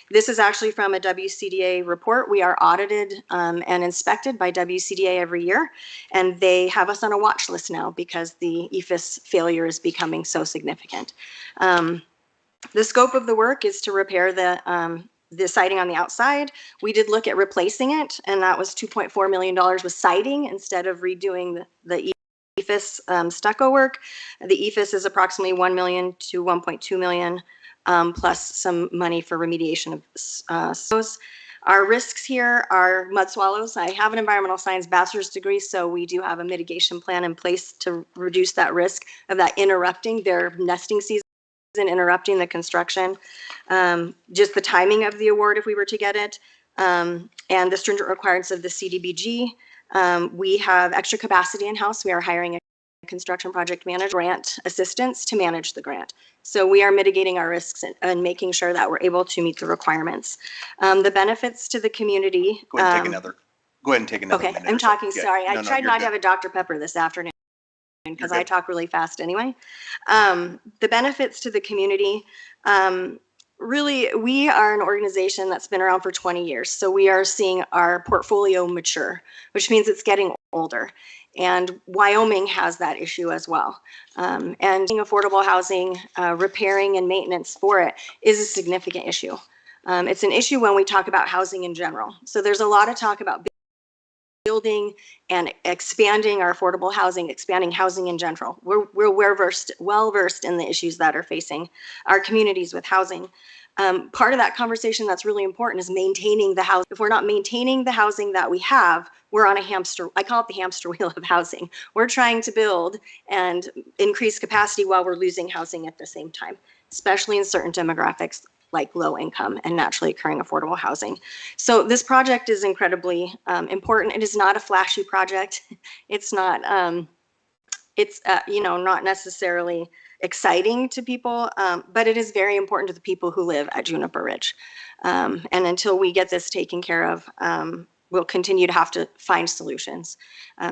S14: This is actually from a WCDA report. We are audited and inspected by WCDA every year, and they have us on a watch list now because the EFIS failure is becoming so significant. The scope of the work is to repair the siding on the outside. We did look at replacing it, and that was $2.4 million with siding instead of redoing the EFIS stucco work. The EFIS is approximately $1 million to $1.2 million, plus some money for remediation of those. Our risks here are mud swallows. I have an environmental science bachelor's degree, so we do have a mitigation plan in place to reduce that risk of that interrupting their nesting season, interrupting the construction. Just the timing of the award if we were to get it, and the stringent requirements of the CDBG. We have extra capacity in-house. We are hiring a construction project manager, grant assistance to manage the grant. So we are mitigating our risks and making sure that we're able to meet the requirements. The benefits to the community.
S1: Go ahead and take another. Go ahead and take another.
S14: Okay,
S1: minute
S14: I'm
S1: or so.
S14: talking.
S1: Yeah.
S14: Sorry,
S1: No,
S14: I
S1: no,
S14: tried
S1: you're
S14: not to
S1: good.
S14: have a Dr. Pepper this afternoon because
S1: You're
S14: I
S1: good.
S14: talk really fast anyway. The benefits to the community. Really, we are an organization that's been around for 20 years. So we are seeing our portfolio mature, which means it's getting older. And Wyoming has that issue as well. And affordable housing, repairing and maintenance for it is a significant issue. It's an issue when we talk about housing in general. So there's a lot of talk about building and expanding our affordable housing, expanding housing in general. We're well versed in the issues that are facing our communities with housing. Part of that conversation that's really important is maintaining the house. If we're not maintaining the housing that we have, we're on a hamster. I call it the hamster wheel of housing. We're trying to build and increase capacity while we're losing housing at the same time, especially in certain demographics like low income and naturally occurring affordable housing. So this project is incredibly important. It is not a flashy project. It's not, not necessarily exciting to people, but it is very important to the people who live at Juniper Ridge. And until we get this taken care of, we'll continue to have to find solutions.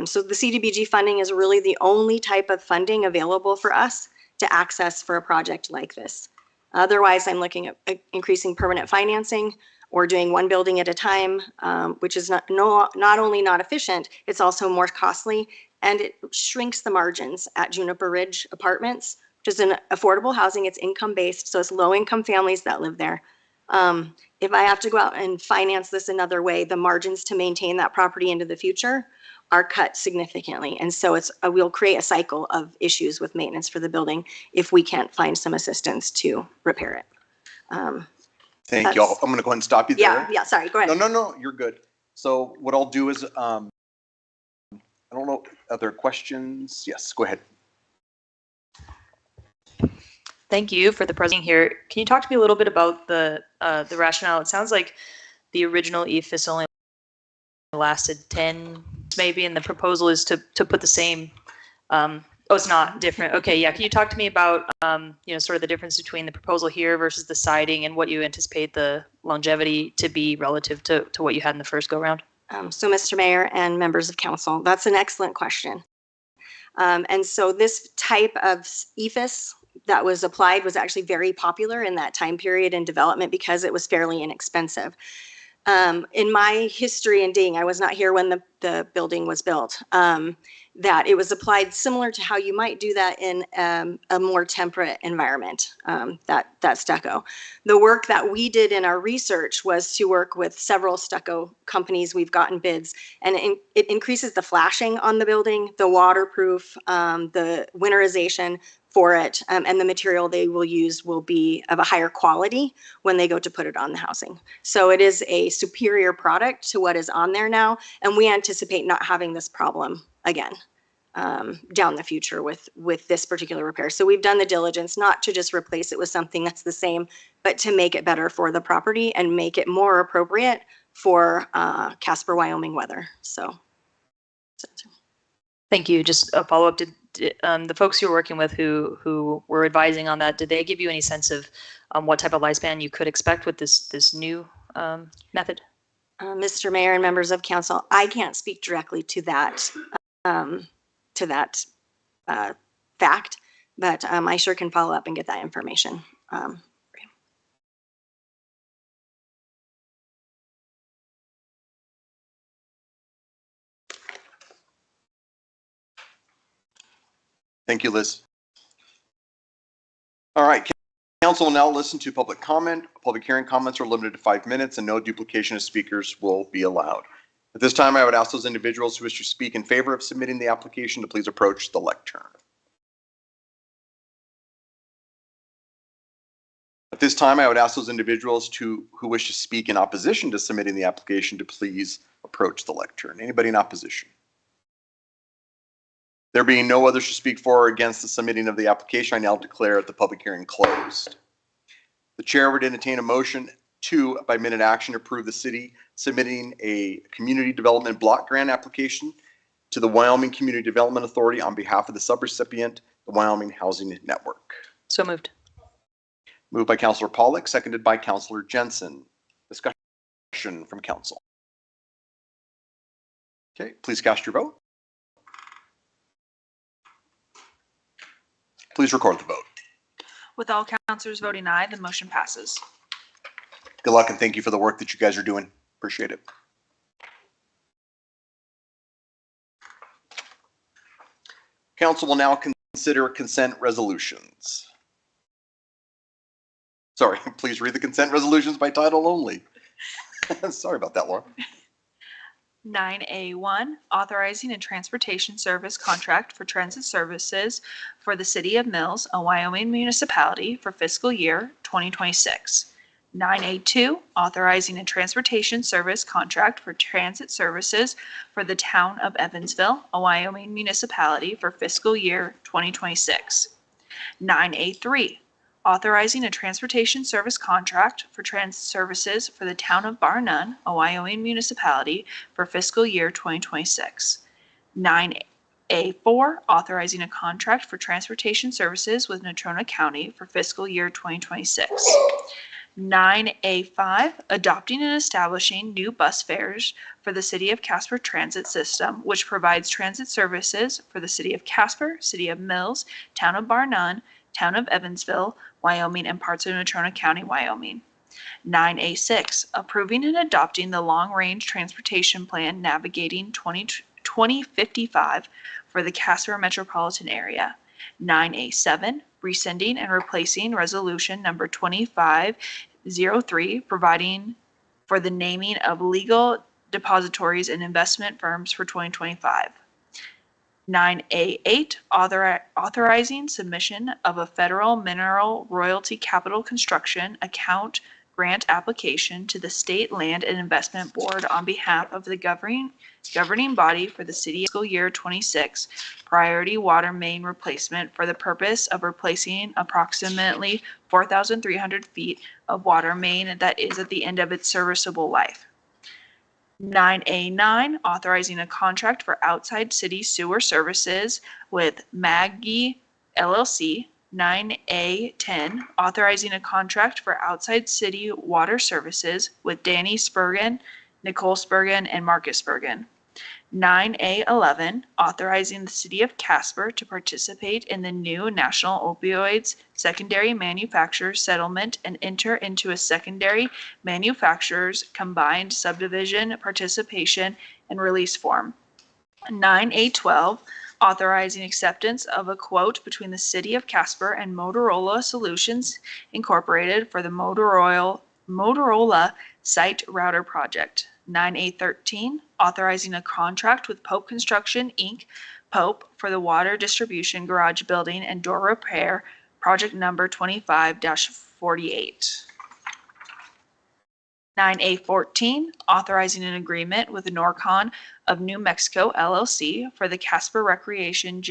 S14: So the CDBG funding is really the only type of funding available for us to access for a project like this. Otherwise, I'm looking at increasing permanent financing or doing one building at a time, which is not only not efficient, it's also more costly, and it shrinks the margins at Juniper Ridge Apartments, which is an affordable housing. It's income-based, so it's low-income families that live there. If I have to go out and finance this another way, the margins to maintain that property into the future are cut significantly. And so we'll create a cycle of issues with maintenance for the building if we can't find some assistance to repair it.
S1: Thank you all. I'm going to go ahead and stop you there.
S14: Yeah, sorry, go ahead.
S1: No, you're good. So what I'll do is, I don't know, other questions? Yes, go ahead.
S11: Thank you for the presentation here. Can you talk to me a little bit about the rationale? It sounds like the original EFIS only lasted 10 maybe, and the proposal is to put the same, it's not different. Okay, yeah. Can you talk to me about, sort of the difference between the proposal here versus the siding and what you anticipate the longevity to be relative to what you had in the first go round?
S14: So Mr. Mayor and members of council, that's an excellent question. And so this type of EFIS that was applied was actually very popular in that time period in development because it was fairly inexpensive. In my history and digging, I was not here when the building was built, that it was applied similar to how you might do that in a more temperate environment, that stucco. The work that we did in our research was to work with several stucco companies. We've gotten bids, and it increases the flashing on the building, the waterproof, the winterization for it, and the material they will use will be of a higher quality when they go to put it on the housing. So it is a superior product to what is on there now, and we anticipate not having this problem again down the future with this particular repair. So we've done the diligence not to just replace it with something that's the same, but to make it better for the property and make it more appropriate for Casper, Wyoming weather. So.
S11: Thank you. Just a follow-up. Did the folks you're working with who were advising on that, did they give you any sense of what type of lifespan you could expect with this new method?
S14: Mr. Mayor and members of council, I can't speak directly to that fact, but I sure can follow up and get that information.
S1: Thank you, Liz. All right, council will now listen to public comment. Public hearing comments are limited to 5 minutes and no duplication of speakers will be allowed. At this time, I would ask those individuals who wish to speak in favor of submitting the application to please approach the lectern. At this time, I would ask those individuals who wish to speak in opposition to submitting the application to please approach the lectern. Anybody in opposition? There being no others to speak for or against the submitting of the application, I now declare the public hearing closed. The chair would entertain a motion to, by minute action, approve the city submitting a community development block grant application to the Wyoming Community Development Authority on behalf of the subrecipient, the Wyoming Housing Network.
S11: So moved.
S1: Moved by Councillor Pollack, seconded by Councillor Jensen. Discussion from council. Okay, please cast your vote. Please record the vote.
S3: With all councilors voting aye, the motion passes.
S1: Good luck and thank you for the work that you guys are doing. Appreciate it. Council will now consider consent resolutions. Sorry, please read the consent resolutions by title only. Sorry about that, Laura.
S3: 9A1, authorizing a transportation service contract for transit services for the City of Mills, a Wyoming municipality for fiscal year 2026. 9A2, authorizing a transportation service contract for transit services for the town of Evansville, a Wyoming municipality for fiscal year 2026. 9A3, authorizing a transportation service contract for transit services for the town of Bar None, a Wyoming municipality for fiscal year 2026. 9A4, authorizing a contract for transportation services with Natrona County for fiscal year 2026. 9A5, adopting and establishing new bus fares for the City of Casper Transit System, which provides transit services for the City of Casper, City of Mills, Town of Bar None, Town of Evansville, Wyoming, and parts of Natrona County, Wyoming. 9A6, approving and adopting the Long-Range Transportation Plan Navigating 2055 for the Casper metropolitan area. 9A7, rescinding and replacing Resolution Number 2503, providing for the naming of legal depositories and investment firms for 2025. 9A8, authorizing submission of a federal mineral royalty capital construction account grant application to the State Land and Investment Board on behalf of the governing body for the city fiscal year 26 priority water main replacement for the purpose of replacing approximately 4,300 feet of water main that is at the end of its serviceable life. 9A9, authorizing a contract for outside city sewer services with Maggie LLC. 9A10, authorizing a contract for outside city water services with Danny Spurgeon, Nicole Spurgeon, and Marcus Spurgeon. 9A11, authorizing the City of Casper to participate in the new National Opioids Secondary Manufacturers Settlement and enter into a secondary manufacturers combined subdivision participation and release form. 9A12, authorizing acceptance of a quote between the City of Casper and Motorola Solutions Incorporated for the Motorola Site Router Project. 9A13, authorizing a contract with Pope Construction, Inc., Pope, for the water distribution garage building and door repair, project number 25-48. 9A14, authorizing an agreement with Norcon of New Mexico LLC for the Casper Recreation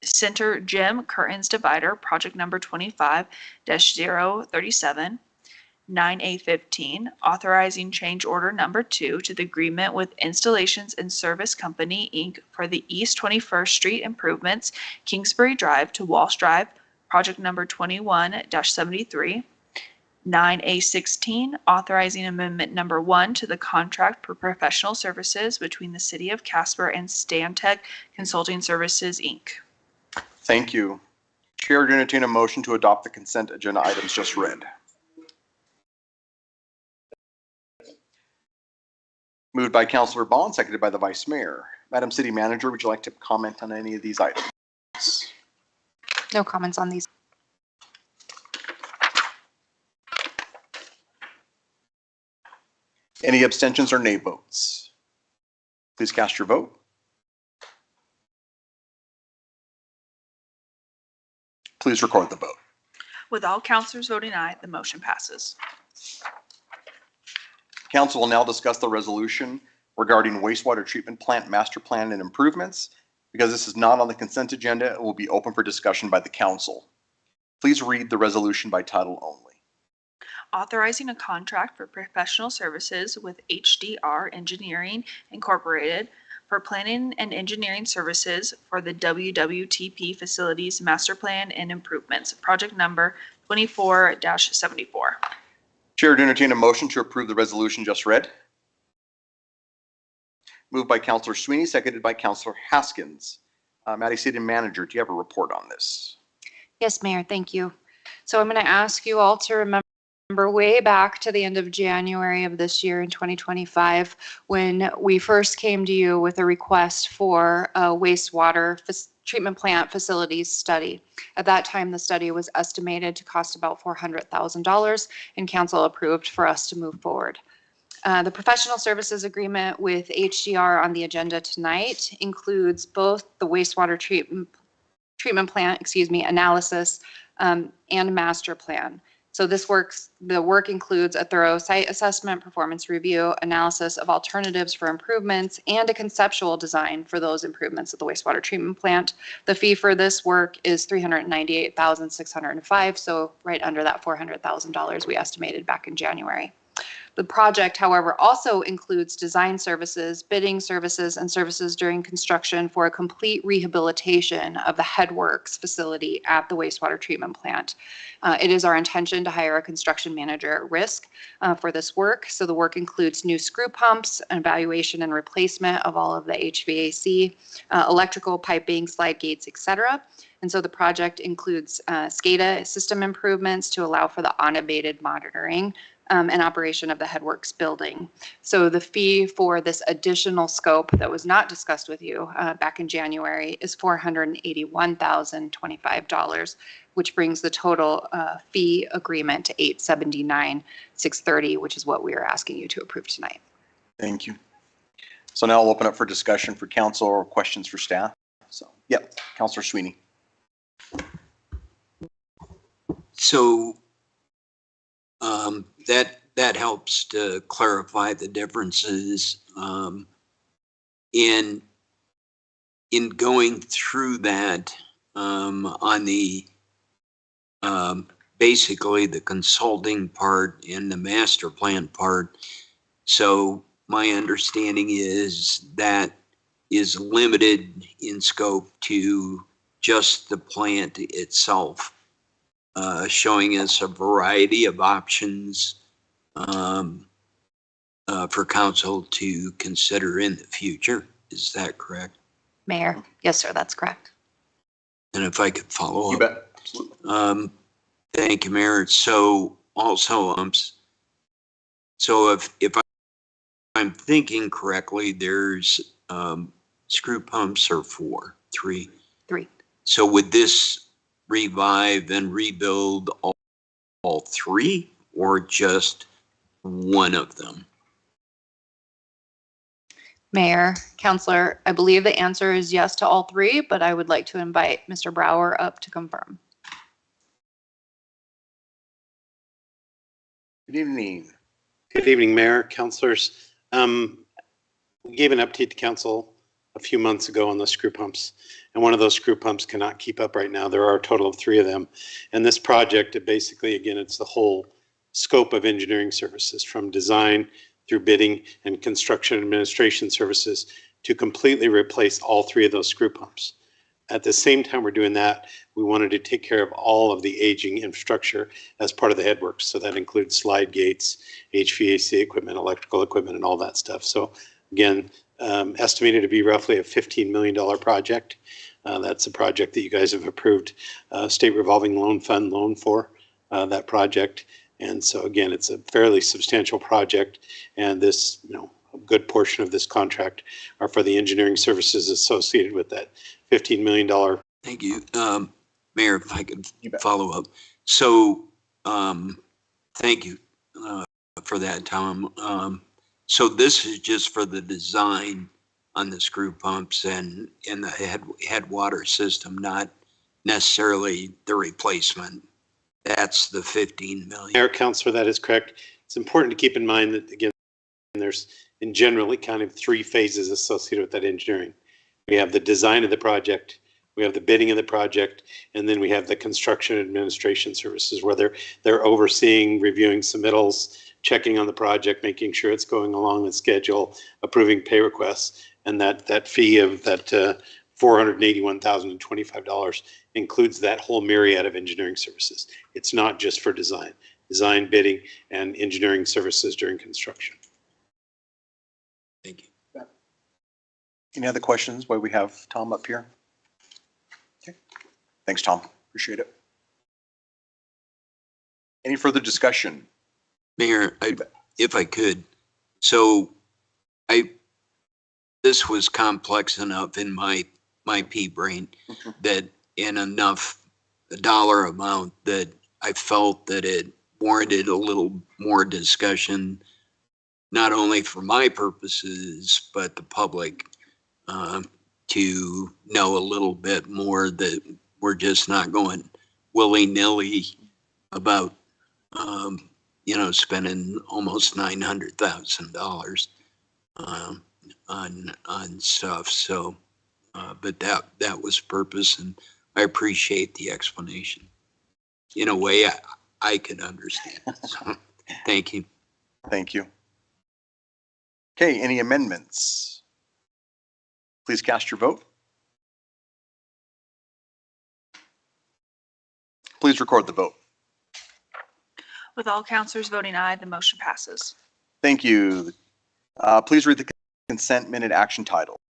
S3: Center Gym Curtains Divider, project number 25-037. 9A15, authorizing change order number 2 to the agreement with Installations and Service Company, Inc. for the East 21st Street improvements, Kingsbury Drive to Walsh Drive, project number 21-73. 9A16, authorizing amendment number 1 to the contract for professional services between the City of Casper and Stantec Consulting Services, Inc.
S1: Thank you. Chair to entertain a motion to adopt the consent agenda items just read. Moved by Councilor Bond, seconded by the Vice Mayor. Madam City Manager, would you like to comment on any of these items?
S10: No comments on these.
S1: Any abstentions or nay votes? Please cast your vote. Please record the vote.
S3: With all councilors voting aye, the motion passes.
S1: Council will now discuss the resolution regarding wastewater treatment plant master plan and improvements. Because this is not on the consent agenda, it will be open for discussion by the council. Please read the resolution by title only.
S3: Authorizing a contract for professional services with HDR Engineering Incorporated for planning and engineering services for the WWTP Facilities Master Plan and Improvements, project number 24-74.
S1: Chair to entertain a motion to approve the resolution just read. Moved by Councilor Sweeney, seconded by Councilor Haskins. Madam City Manager, do you have a report on this?
S10: Yes, Mayor, thank you. So I'm going to ask you all to remember way back to the end of January of this year in 2025, when we first came to you with a request for a wastewater treatment plant facilities study. At that time, the study was estimated to cost about $400,000, and council approved for us to move forward. The professional services agreement with HDR on the agenda tonight includes both the wastewater treatment plant, analysis and master plan. So the work includes a thorough site assessment, performance review, analysis of alternatives for improvements, and a conceptual design for those improvements at the wastewater treatment plant. The fee for this work is $398,605, so right under that $400,000 we estimated back in January. The project, however, also includes design services, bidding services, and services during construction for a complete rehabilitation of the headworks facility at the wastewater treatment plant. It is our intention to hire a construction manager at risk for this work. So the work includes new screw pumps, evaluation and replacement of all of the HVAC, electrical piping, slide gates, etc. And so the project includes SCADA system improvements to allow for the unabated monitoring and operation of the headworks building. So the fee for this additional scope that was not discussed with you back in January is $481,025, which brings the total fee agreement to $879,630, which is what we are asking you to approve tonight.
S1: Thank you. So now I'll open up for discussion for council or questions for staff. So, yep, Councilor Sweeney.
S5: So that helps to clarify the differences in going through that on the basically the consulting part and the master plan part. So my understanding is that is limited in scope to just the plant itself. Showing us a variety of options for council to consider in the future. Is that correct?
S10: Mayor, yes, sir, that's correct.
S5: And if I could follow up.
S1: You bet. Absolutely.
S5: Thank you, Mayor. So also, so if I'm thinking correctly, there's screw pumps are three. So would this revive and rebuild all three, or just one of them?
S10: Mayor, Councilor, I believe the answer is yes to all three, but I would like to invite Mr. Brower up to confirm.
S1: Good evening.
S15: Good evening, Mayor, councilors. We gave an update to council a few months ago on the screw pumps, and one of those screw pumps cannot keep up right now. There are a total of 3 of them. And this project, basically, again, it's the whole scope of engineering services, from design through bidding and construction administration services, to completely replace all three of those screw pumps. At the same time we're doing that, we wanted to take care of all of the aging infrastructure as part of the headworks. So that includes slide gates, HVAC equipment, electrical equipment, and all that stuff. So again, estimated to be roughly a $15 million project. That's a project that you guys have approved state revolving loan fund loan for that project. And so again, it's a fairly substantial project, and this, a good portion of this contract are for the engineering services associated with that $15 million.
S5: Thank you. Mayor, if I could follow up. So, thank you for that, Tom. So this is just for the design on the screw pumps and in the head water system, not necessarily the replacement. That's the 15 million.
S15: Mayor, Councilor, that is correct. It's important to keep in mind that, again, there's in generally kind of three phases associated with that engineering. We have the design of the project, we have the bidding of the project, and then we have the construction administration services, where they're overseeing, reviewing submittals, checking on the project, making sure it's going along with schedule, approving pay requests, and that fee of that $481,025 includes that whole myriad of engineering services. It's not just for design, bidding, and engineering services during construction.
S5: Thank you.
S1: Any other questions while we have Tom up here? Okay. Thanks, Tom. Appreciate it. Any further discussion?
S5: Mayor, if I could, so this was complex enough in my pea brain that in enough a dollar amount that I felt that it warranted a little more discussion, not only for my purposes, but the public, to know a little bit more, that we're just not going willy-nilly about, spending almost $900,000 on stuff. So, but that was purpose, and I appreciate the explanation. In a way, I can understand. So, thank you.
S1: Thank you. Okay, any amendments? Please cast your vote. Please record the vote.
S3: With all counselors voting aye, the motion passes.
S1: Thank you. Please read the consent minute action title.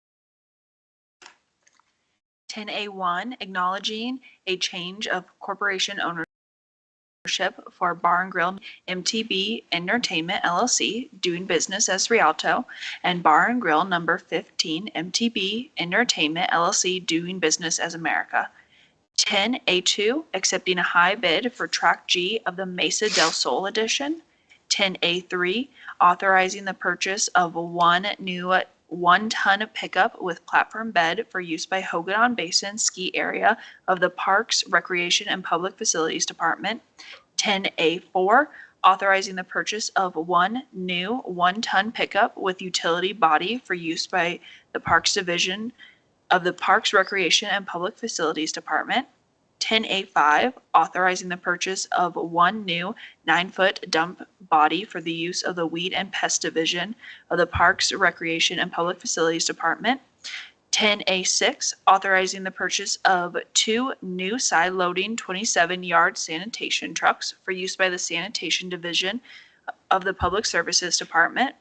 S3: 10A1, acknowledging a change of corporation ownership for Bar and Grill MTB Entertainment LLC, doing business as Rialto, and Bar and Grill number 15 MTB Entertainment LLC, doing business as America. 10A2, accepting a high bid for Track G of the Mesa del Sol edition. 10A3, authorizing the purchase of one new 1-ton pickup with platform bed for use by Hogan Basin ski area of the Parks, Recreation, and Public Facilities Department. 10A4, authorizing the purchase of one new 1-ton pickup with utility body for use by the Parks Division of the Parks, Recreation, and Public Facilities Department. 10A5, authorizing the purchase of one new 9-foot dump body for the use of the Weed and Pest Division of the Parks, Recreation, and Public Facilities Department. 10A6, authorizing the purchase of two new side-loading 27-yard sanitation trucks for use by the Sanitation Division of the Public Services Department.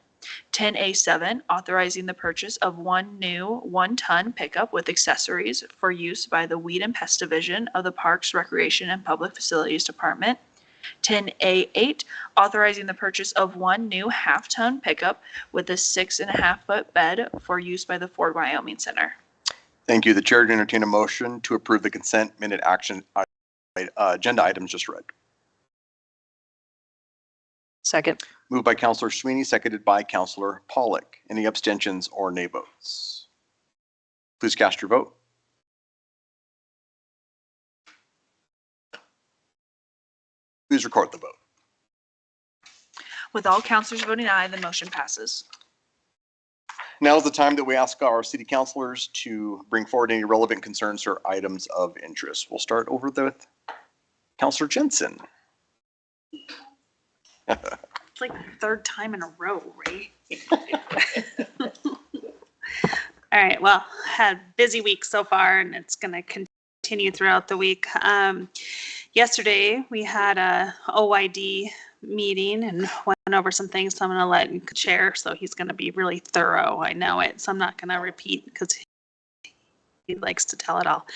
S3: 10A7, authorizing the purchase of one new 1-ton pickup with accessories for use by the Weed and Pest Division of the Parks, Recreation, and Public Facilities Department. 10A8, authorizing the purchase of one new 1/2-ton pickup with a 6.5-foot bed for use by the Ford Wyoming Center.
S1: Thank you. The chair to entertain a motion to approve the consent minute action agenda items just read.
S11: Second.
S1: Moved by Councilor Sweeney, seconded by Councilor Pollock. Any abstentions or nay votes? Please cast your vote. Please record the vote.
S3: With all counselors voting aye, the motion passes.
S1: Now is the time that we ask our city councilors to bring forward any relevant concerns or items of interest. We'll start over with Councilor Jensen.
S16: It's like the third time in a row, Ray. All right, well, had a busy week so far, and it's going to continue throughout the week. Yesterday, we had a OYD meeting and went over some things, so I'm going to let Chair, so he's going to be really thorough. I know it, so I'm not going to repeat because he likes to tell it all.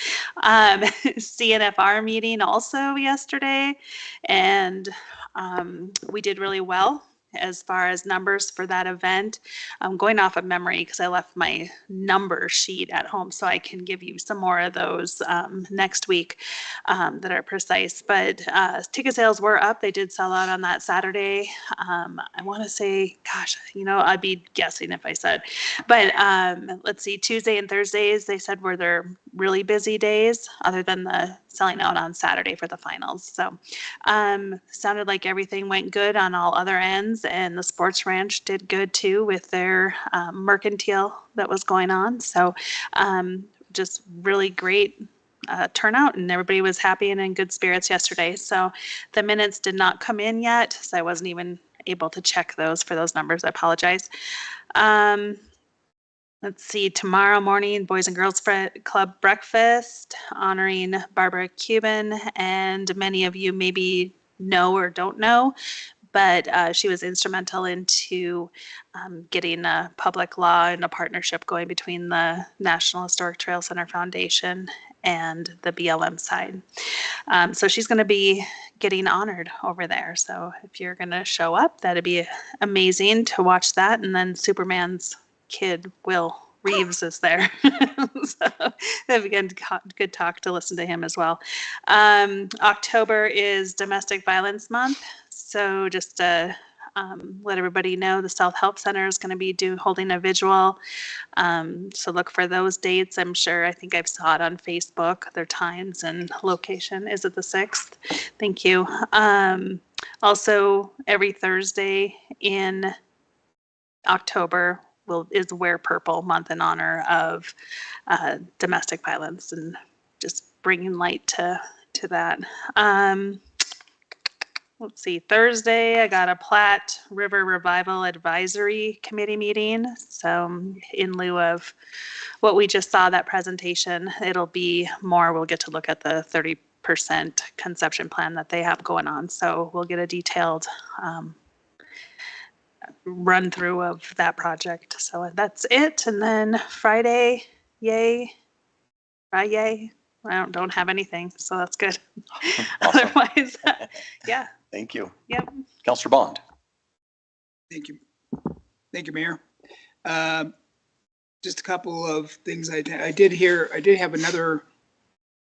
S16: CNFR meeting also yesterday, and we did really well as far as numbers for that event. I'm going off of memory because I left my number sheet at home, so I can give you some more of those next week that are precise. But ticket sales were up. They did sell out on that Saturday. I want to say, gosh, I'd be guessing if I said, but let's see, Tuesday and Thursdays, they said were their really busy days, other than the selling out on Saturday for the finals. So sounded like everything went good on all other ends, and the sports ranch did good too with their mercantile that was going on. So just really great turnout, and everybody was happy and in good spirits yesterday. So the minutes did not come in yet, so I wasn't even able to check those for those numbers. I apologize. Let's see, tomorrow morning, Boys and Girls Club breakfast honoring Barbara Cuban, and many of you maybe know or don't know, but she was instrumental into getting a public law and a partnership going between the National Historic Trail Center Foundation and the BLM side. So she's going to be getting honored over there. So if you're going to show up, that'd be amazing to watch that. And then Superman's kid, Will Reeves, is there. So that'd be good talk to listen to him as well. October is Domestic Violence Month. So just to let everybody know, the South Help Center is going to be holding a vigil. So look for those dates. I think I've saw it on Facebook, their times and location. Is it the 6th? Thank you. Also, every Thursday in October is Wear Purple Month in honor of domestic violence, and just bringing light to that. Let's see, Thursday, I got a Platte River Revival Advisory Committee meeting. So in lieu of what we just saw, that presentation, it'll be more, we'll get to look at the 30% conception plan that they have going on. So we'll get a detailed run through of that project. So that's it. And then Friday, yay. I don't have anything, so that's good.
S1: Awesome.
S16: Otherwise, yeah.
S1: Thank you.
S16: Yep.
S1: Councilor Bond.
S8: Thank you. Thank you, Mayor. Just a couple of things I did hear. I did have another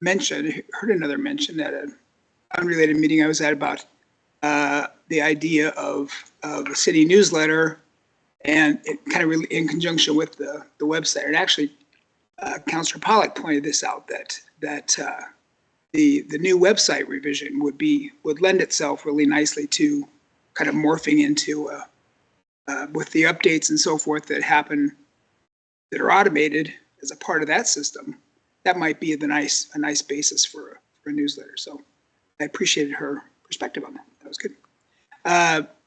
S8: mention, heard another mention at an unrelated meeting I was at about the idea of the city newsletter, and it kind of really in conjunction with the website. And actually, Councilor Pollack pointed this out, that the new website revision would lend itself really nicely to kind of morphing into with the updates and so forth that happen that are automated as a part of that system. That might be a nice basis for a newsletter. So I appreciated her perspective on that. That was good.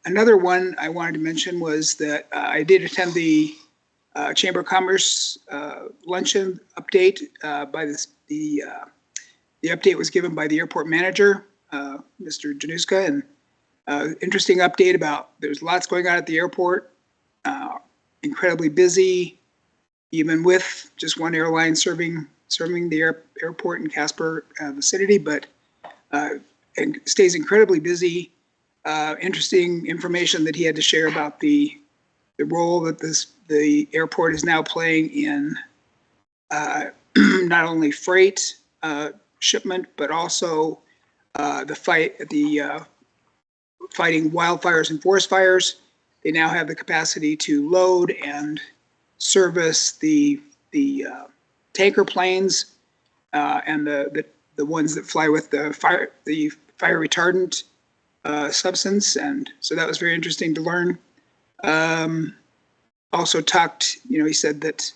S8: Another one I wanted to mention was that I did attend the Chamber of Commerce luncheon update. The update was given by the airport manager, Mr. Januska, and interesting update about there's lots going on at the airport. Incredibly busy, even with just one airline serving the airport in Casper vicinity, but and stays incredibly busy. Interesting information that he had to share about the role that the airport is now playing in not only freight shipment, but also fighting wildfires and forest fires. They now have the capacity to load and service the tanker planes and the ones that fly with the fire retardant substance, and so that was very interesting to learn. Also talked, he said that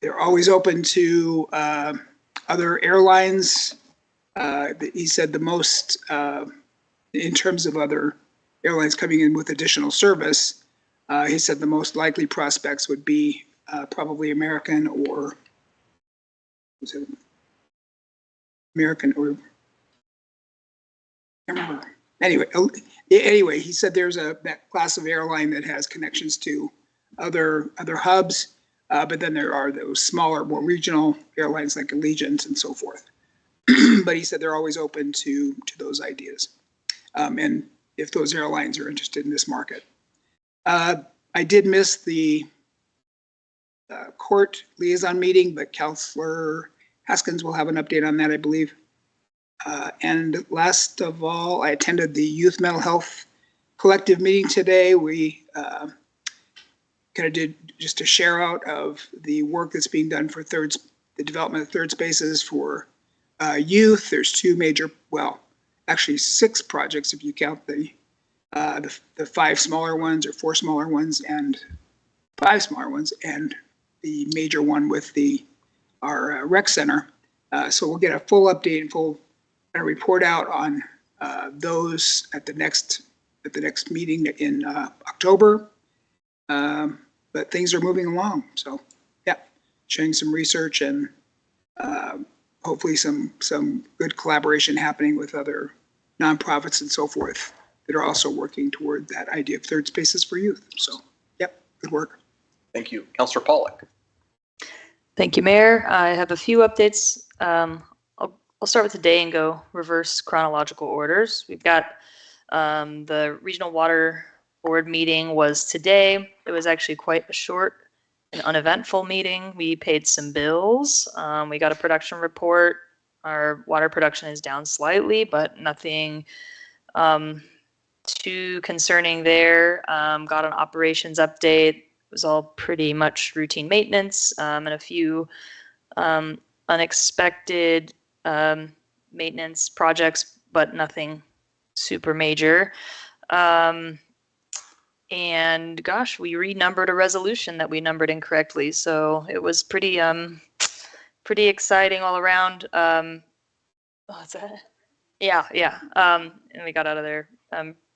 S8: they're always open to other airlines. He said the most, in terms of other airlines coming in with additional service. He said the most likely prospects would be probably American or was it American or I can't remember. Anyway, he said there's that class of airline that has connections to other hubs, but then there are those smaller, more regional airlines like Allegiant and so forth. But he said they're always open to those ideas, and if those airlines are interested in this market. I did miss the court liaison meeting, but Counselor Haskins will have an update on that, I believe. And last of all, I attended the Youth Mental Health Collective meeting today. We kind of did just a share out of the work that's being done for the development of third spaces for youth. There's two major, well, actually 6 projects if you count the 5 smaller ones or 4 smaller ones and 5 smaller ones, and the major one with our rec center. So we'll get a full update and full report out on those at the next meeting in October. But things are moving along. So yeah, showing some research and hopefully some good collaboration happening with other nonprofits and so forth that are also working toward that idea of third spaces for youth. So yep, good work.
S1: Thank you. Councillor Pollack.
S11: Thank you, Mayor. I have a few updates. I'll start with today and go reverse chronological orders. We've got the Regional Water Board meeting was today. It was actually quite a short and uneventful meeting. We paid some bills. We got a production report. Our water production is down slightly, but nothing too concerning there. Got an operations update. It was all pretty much routine maintenance and a few unexpected maintenance projects, but nothing super major. And gosh, we renumbered a resolution that we numbered incorrectly. So it was pretty exciting all around. What's that? Yeah. And we got out of there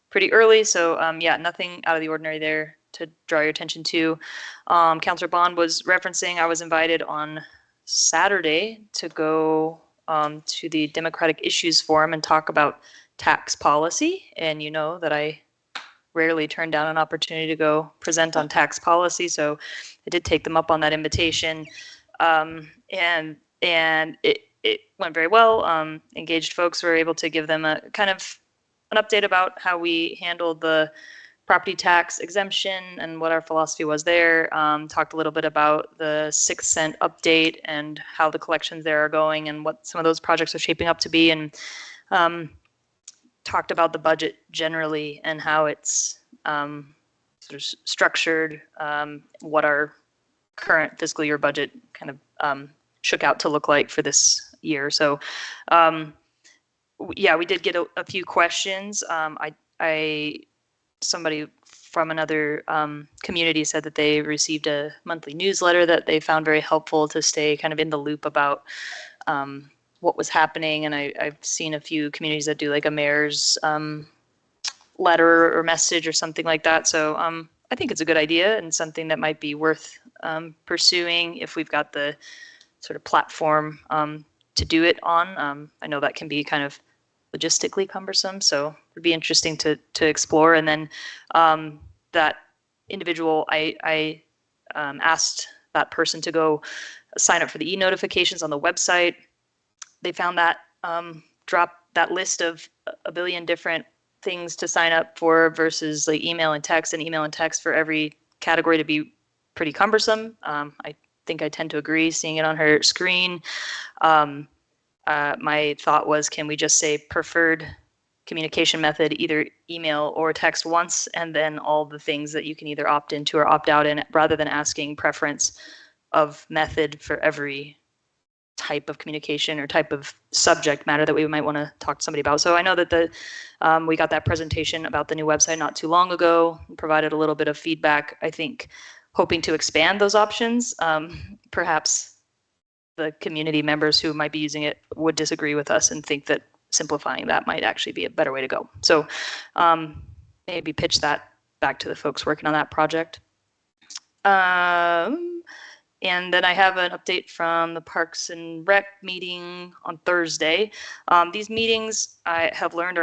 S11: pretty early. So yeah, nothing out of the ordinary there to draw your attention to. Councillor Bond was referencing, I was invited on Saturday to go to the Democratic Issues Forum and talk about tax policy. And you know that I rarely turn down an opportunity to go present on tax policy. So I did take them up on that invitation. And it went very well. Engaged folks were able to give them a kind of an update about how we handled the property tax exemption and what our philosophy was there. Talked a little bit about the 6 cent update and how the collections there are going and what some of those projects are shaping up to be, and talked about the budget generally and how it's sort of structured, what our current fiscal year budget kind of shook out to look like for this year. So yeah, we did get a few questions. Somebody from another community said that they received a monthly newsletter that they found very helpful to stay kind of in the loop about what was happening. And I've seen a few communities that do like a mayor's letter or message or something like that. So I think it's a good idea and something that might be worth pursuing if we've got the sort of platform to do it on. I know that can be kind of logistically cumbersome, so it'd be interesting to explore. And then that individual, I asked that person to go sign up for the e-notifications on the website. They found that drop that list of a billion different things to sign up for versus like email and text for every category to be pretty cumbersome. I think I tend to agree seeing it on her screen. My thought was, can we just say preferred communication method, either email or text once, and then all the things that you can either opt into or opt out in, rather than asking preference of method for every type of communication or type of subject matter that we might want to talk to somebody about. So I know that we got that presentation about the new website not too long ago, provided a little bit of feedback, I think, hoping to expand those options. Perhaps the community members who might be using it would disagree with us and think that simplifying that might actually be a better way to go. So maybe pitch that back to the folks working on that project. And then I have an update from the Parks and Rec meeting on Thursday. These meetings I have learned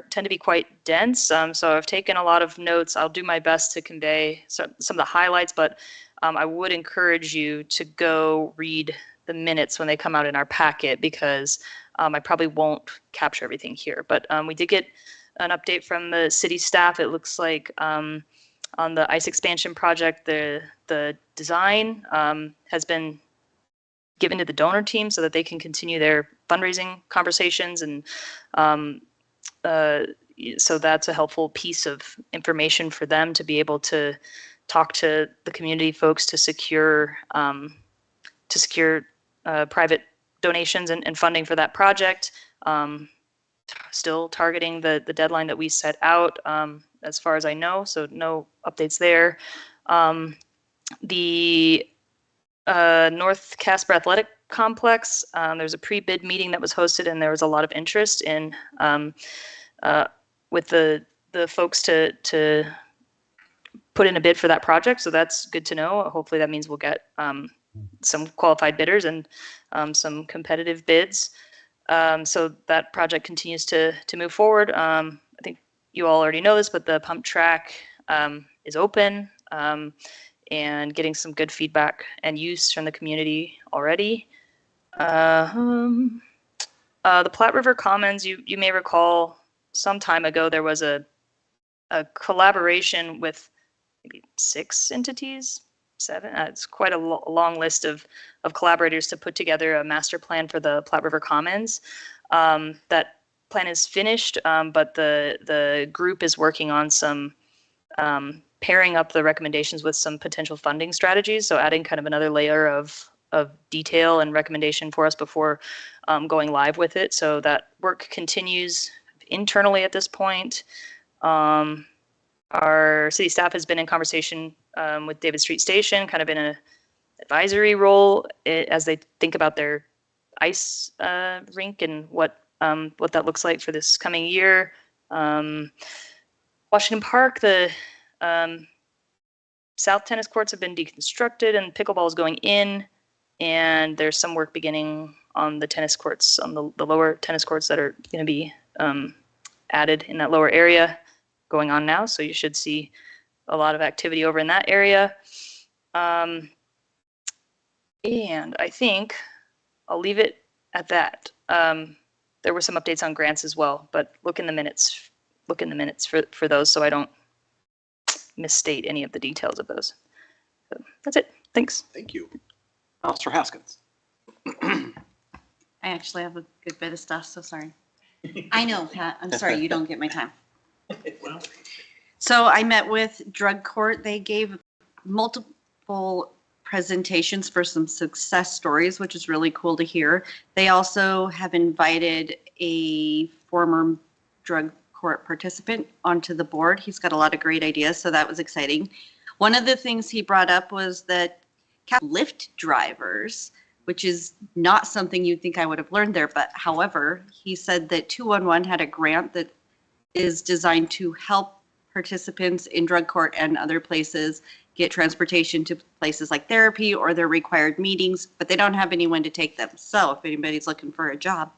S11: tend to be quite dense. So I've taken a lot of notes. I'll do my best to convey some of the highlights, but I would encourage you to go read the minutes when they come out in our packet, because I probably won't capture everything here. But we did get an update from the city staff. It looks like on the ice expansion project, the design has been given to the donor team so that they can continue their fundraising conversations. And so that's a helpful piece of information for them to be able to talk to the community folks to secure private donations and funding for that project. Still targeting the deadline that we set out, as far as I know, so no updates there. The North Casper Athletic Complex, there's a pre-bid meeting that was hosted, and there was a lot of interest in with the folks to put in a bid for that project. So that's good to know. Hopefully that means we'll get some qualified bidders and some competitive bids. So that project continues to move forward. I think you all already know this, but the pump track is open and getting some good feedback and use from the community already. The Platte River Commons, you may recall some time ago there was a collaboration with maybe 6 entities, 7. It's quite a long list of collaborators to put together a master plan for the Platte River Commons. That plan is finished, but the group is working on some pairing up the recommendations with some potential funding strategies. So adding kind of another layer of detail and recommendation for us before going live with it. So that work continues internally at this point. Our city staff has been in conversation with David Street Station, kind of in an advisory role as they think about their ice rink and what that looks like for this coming year. Washington Park, the south tennis courts have been deconstructed and pickleball is going in, and there's some work beginning on the tennis courts, on the lower tennis courts that are going to be added in that lower area going on now. So you should see a lot of activity over in that area. And I think I'll leave it at that. There were some updates on grants as well, but look in the minutes for those so I don't misstate any of the details of those. So that's it. Thanks.
S1: Thank you. Officer Haskins.
S17: I actually have a good bit of stuff, so sorry. I know, Pat. I'm sorry you don't get my time. So I met with drug court. They gave multiple presentations for some success stories, which is really cool to hear. They also have invited a former drug court participant onto the board. He's got a lot of great ideas, so that was exciting. One of the things he brought up was that Lyft drivers, which is not something you'd think I would have learned there, but however, he said that 211 had a grant that is designed to help participants in drug court and other places get transportation to places like therapy or their required meetings, but they don't have anyone to take them. So if anybody's looking for a job.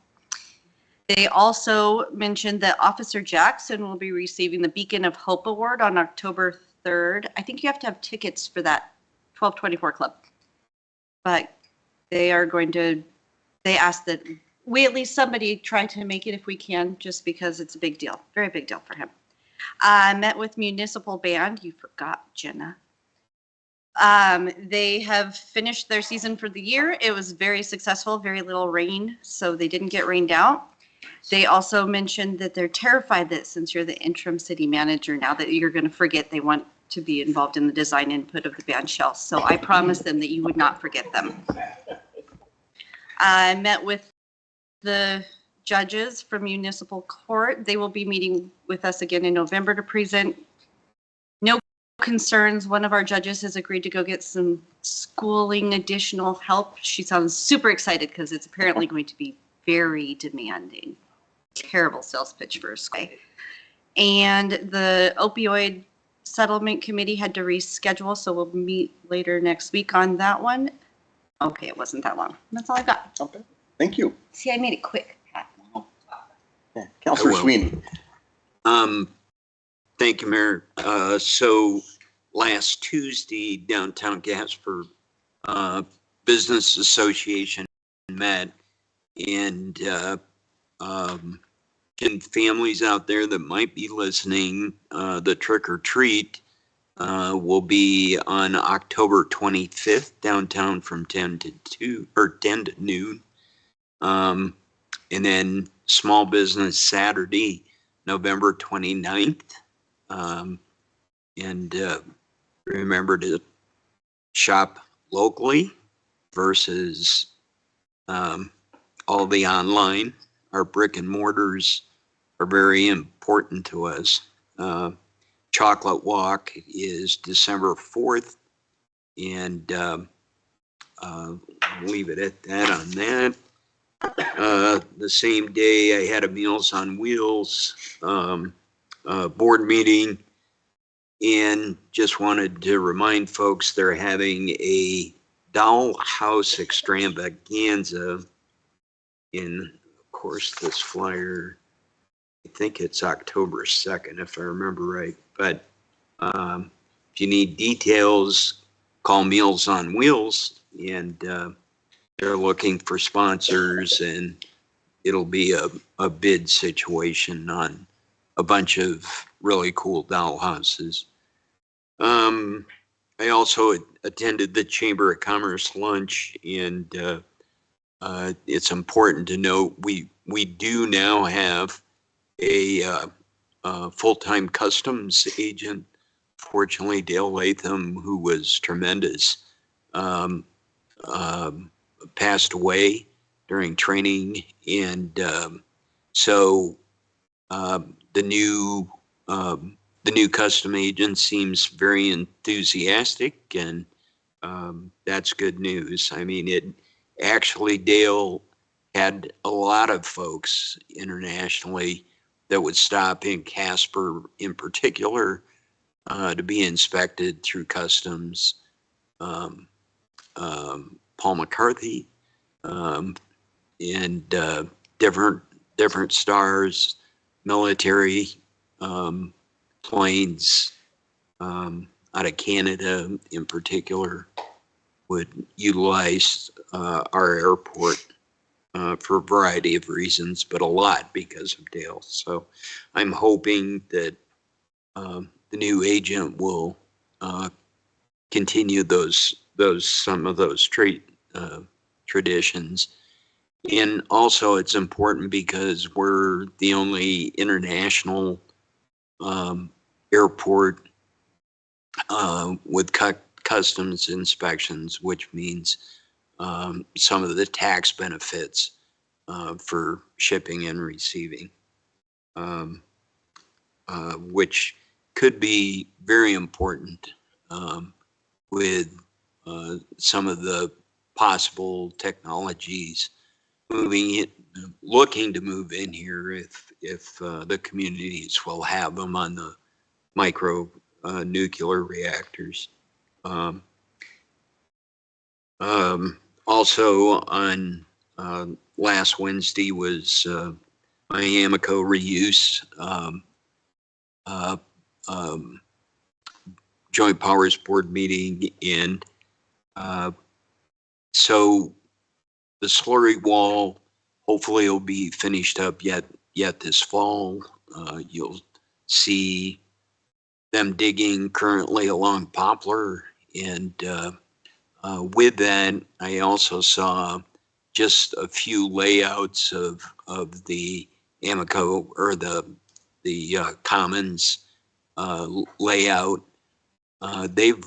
S17: They also mentioned that Officer Jackson will be receiving the Beacon of Hope Award on October 3rd. I think you have to have tickets for that 1224 club. But they asked that we at least somebody try to make it if we can, just because it's a big deal, very big deal for him. I met with Municipal Band. You forgot, Jenna. They have finished their season for the year. It was very successful, very little rain, so they didn't get rained out. They also mentioned that they're terrified that since you're the interim city manager now that you're going to forget they want to be involved in the design input of the band shell. So I promised them that you would not forget them. I met with the judges from municipal court. They will be meeting with us again in November to present. No concerns. One of our judges has agreed to go get some schooling additional help. She sounds super excited because it's apparently going to be very demanding. Terrible sales pitch for a school. And the opioid settlement committee had to reschedule, so we'll meet later next week on that one. Okay, it wasn't that long. That's all I got.
S1: Okay, thank you.
S17: See, I made it quick, Pat.
S1: Yeah. Councilor
S5: I will.
S1: Sweeney.
S5: Thank you, Mayor. So last Tuesday, downtown Casper Business Association met, and families out there that might be listening, the trick or treat will be on October 25th downtown from 10 to 2 or 10 to noon. And then Small Business Saturday, November 29th. And remember to shop locally versus all the online. Our brick and mortars are very important to us. Chocolate Walk is December 4th, and I'll leave it at that on that. The same day I had a Meals on Wheels board meeting, and just wanted to remind folks they're having a dollhouse extravaganza in, of course, this flyer. I think it's October 2nd, if I remember right. But if you need details, call Meals on Wheels, and they're looking for sponsors, and it'll be a bid situation on a bunch of really cool dollhouses. I also attended the Chamber of Commerce lunch, and it's important to note we do now have a full-time customs agent. Fortunately, Dale Latham, who was tremendous, passed away during training, and so the new custom agent seems very enthusiastic, and that's good news. I mean, Dale had a lot of folks internationally that would stop in Casper in particular to be inspected through customs. Paul McCarthy, and different stars, military planes out of Canada in particular would utilize our airport for a variety of reasons, but a lot because of Dale. So I'm hoping that the new agent will continue some of those traditions. And also it's important because we're the only international airport with customs inspections, which means some of the tax benefits for shipping and receiving, which could be very important with some of the possible technologies looking to move in here if the communities will have them on the micro nuclear reactors. Also on last Wednesday was my Amoco reuse Joint Powers Board meeting, and so the slurry wall hopefully will be finished up yet this fall. You'll see them digging currently along Poplar, and with that, I also saw just a few layouts of the Amoco or the Commons layout. They're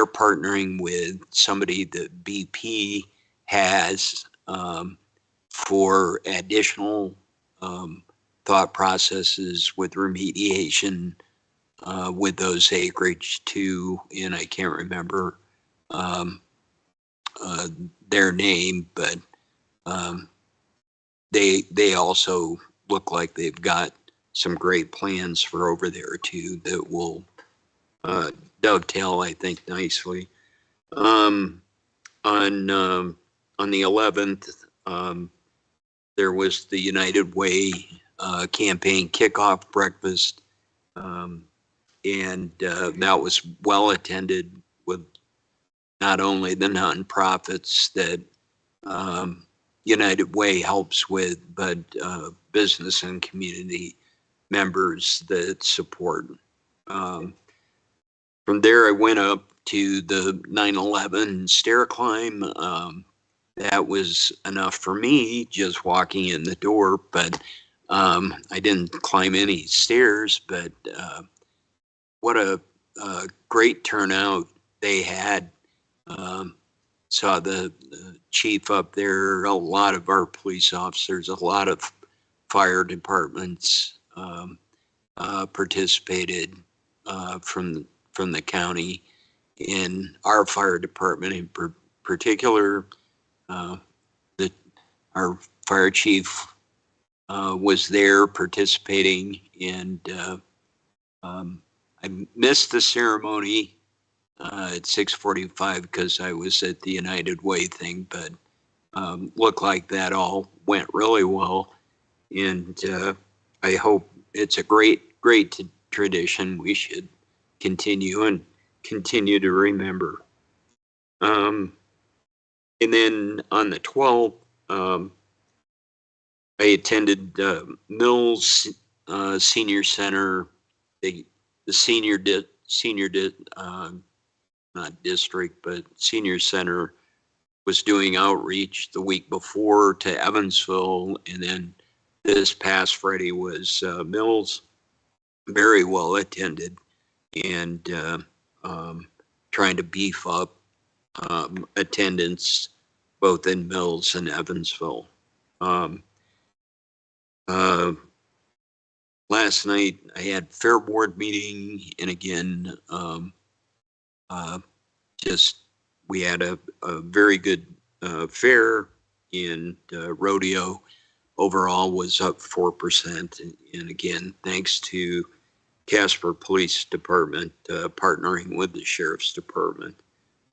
S5: partnering with somebody that BP has for additional thought processes with remediation with those acreage too, and I can't remember their name, but they also look like they've got some great plans for over there too that will dovetail, I think, nicely. On the 11th, there was the United Way campaign kickoff breakfast, and that was well attended with not only the nonprofits that United Way helps with, but business and community members that support. From there, I went up to the 9/11 stair climb. That was enough for me just walking in the door, but I didn't climb any stairs. But what a great turnout they had. Saw the chief up there, a lot of our police officers, a lot of fire departments participated from the county. In our fire department in particular, our fire chief was there participating, and I missed the ceremony at 6:45 because I was at the United Way thing, but looked like that all went really well, and I hope it's a great tradition we should continue to remember. And then on the 12th, I attended Mills Senior Center, the senior not district, but senior center was doing outreach the week before to Evansville, and then this past Friday was Mills, very well attended, and trying to beef up attendance both in Mills and Evansville. Last night I had fair board meeting, and again, we had a very good fair, and rodeo overall was up 4%. And again, thanks to Casper Police Department partnering with the Sheriff's Department.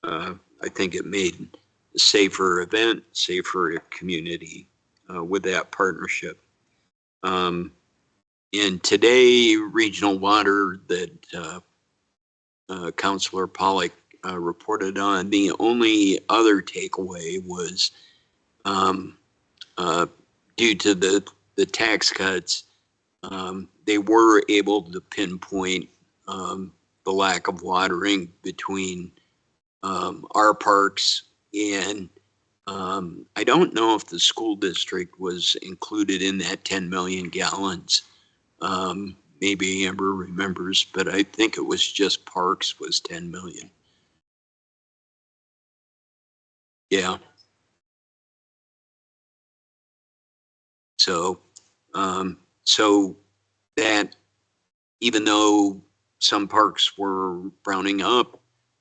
S5: I think it made a safer event, safer community with that partnership. And today, regional water that Councilor Pollack reported on, the only other takeaway was due to the tax cuts, they were able to pinpoint the lack of watering between our parks, and I don't know if the school district was included in that 10 million gallons. Maybe Amber remembers, but I think it was just parks was 10 million. Yeah. So that even though some parks were browning up,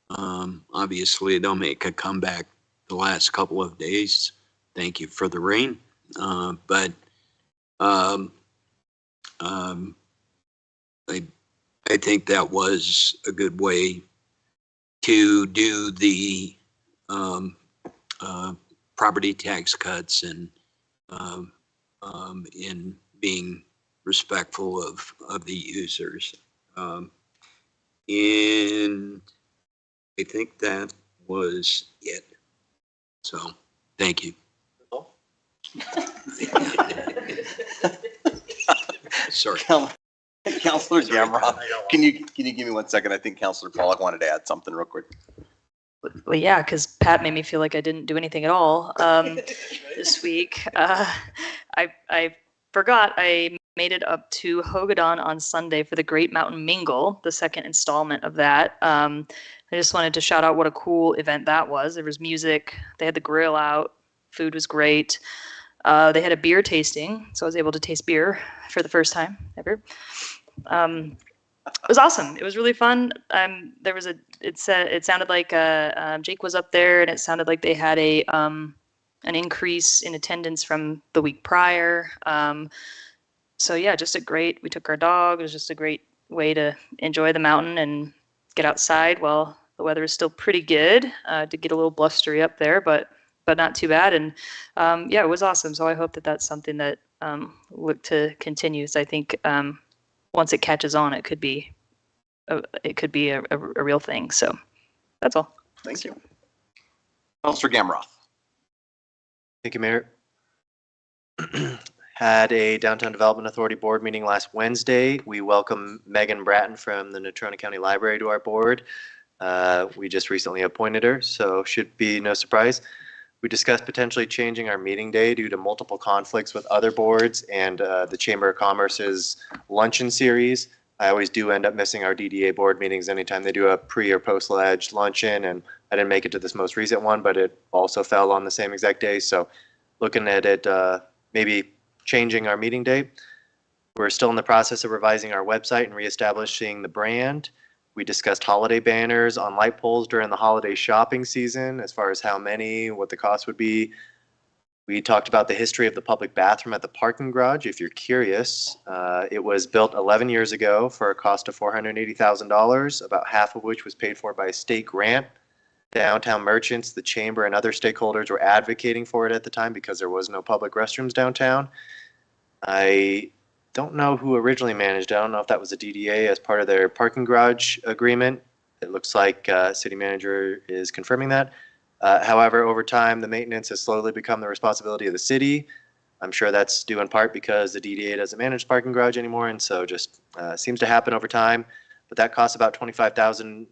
S5: obviously they'll make a comeback the last couple of days. Thank you for the rain. But I think that was a good way to do the property tax cuts, and in being respectful of the users. And I think that was it. So, thank you. Sorry.
S1: Councilor Gamrot, can you give me 1 second? I think Councilor Pollack wanted to add something real quick.
S11: Well, yeah, because Pat made me feel like I didn't do anything at all this week. I forgot I made it up to Hogadon on Sunday for the Great Mountain Mingle, the second installment of that. I just wanted to shout out what a cool event that was. There was music, they had the grill out, food was great. They had a beer tasting, so I was able to taste beer for the first time ever. It was awesome. It was really fun. It sounded like Jake was up there, and it sounded like they had an increase in attendance from the week prior. So yeah, we took our dog. It was just a great way to enjoy the mountain and get outside while the weather is still pretty good. Did get a little blustery up there, but not too bad. And yeah, it was awesome. So I hope that that's something that look to continue. So I think once it catches on, it could be a real thing. So that's all.
S1: Thank you. Councilor Gamroth.
S9: Thank you, Mayor. Had a Downtown Development Authority board meeting last Wednesday. We welcome Megan Bratton from the Natrona County Library to our board. We just recently appointed her, so should be no surprise. We discussed potentially changing our meeting day due to multiple conflicts with other boards and the Chamber of Commerce's luncheon series. I always do end up missing our DDA board meetings anytime they do a pre or post-ledge luncheon, and I didn't make it to this most recent one, but it also fell on the same exact day. So looking at it, maybe changing our meeting date. We're still in the process of revising our website and reestablishing the brand. We discussed holiday banners on light poles during the holiday shopping season, as far as how many, what the cost would be. We talked about the history of the public bathroom at the parking garage. If you're curious, it was built 11 years ago for a cost of $480,000, about half of which was paid for by a state grant. Downtown merchants, the chamber, and other stakeholders were advocating for it at the time because there was no public restrooms downtown. I don't know who originally managed it. I don't know if that was a DDA as part of their parking garage agreement. It looks like city manager is confirming that. However, over time, the maintenance has slowly become the responsibility of the city. I'm sure that's due in part because the DDA doesn't manage the parking garage anymore, and so just seems to happen over time. But that costs about $25,000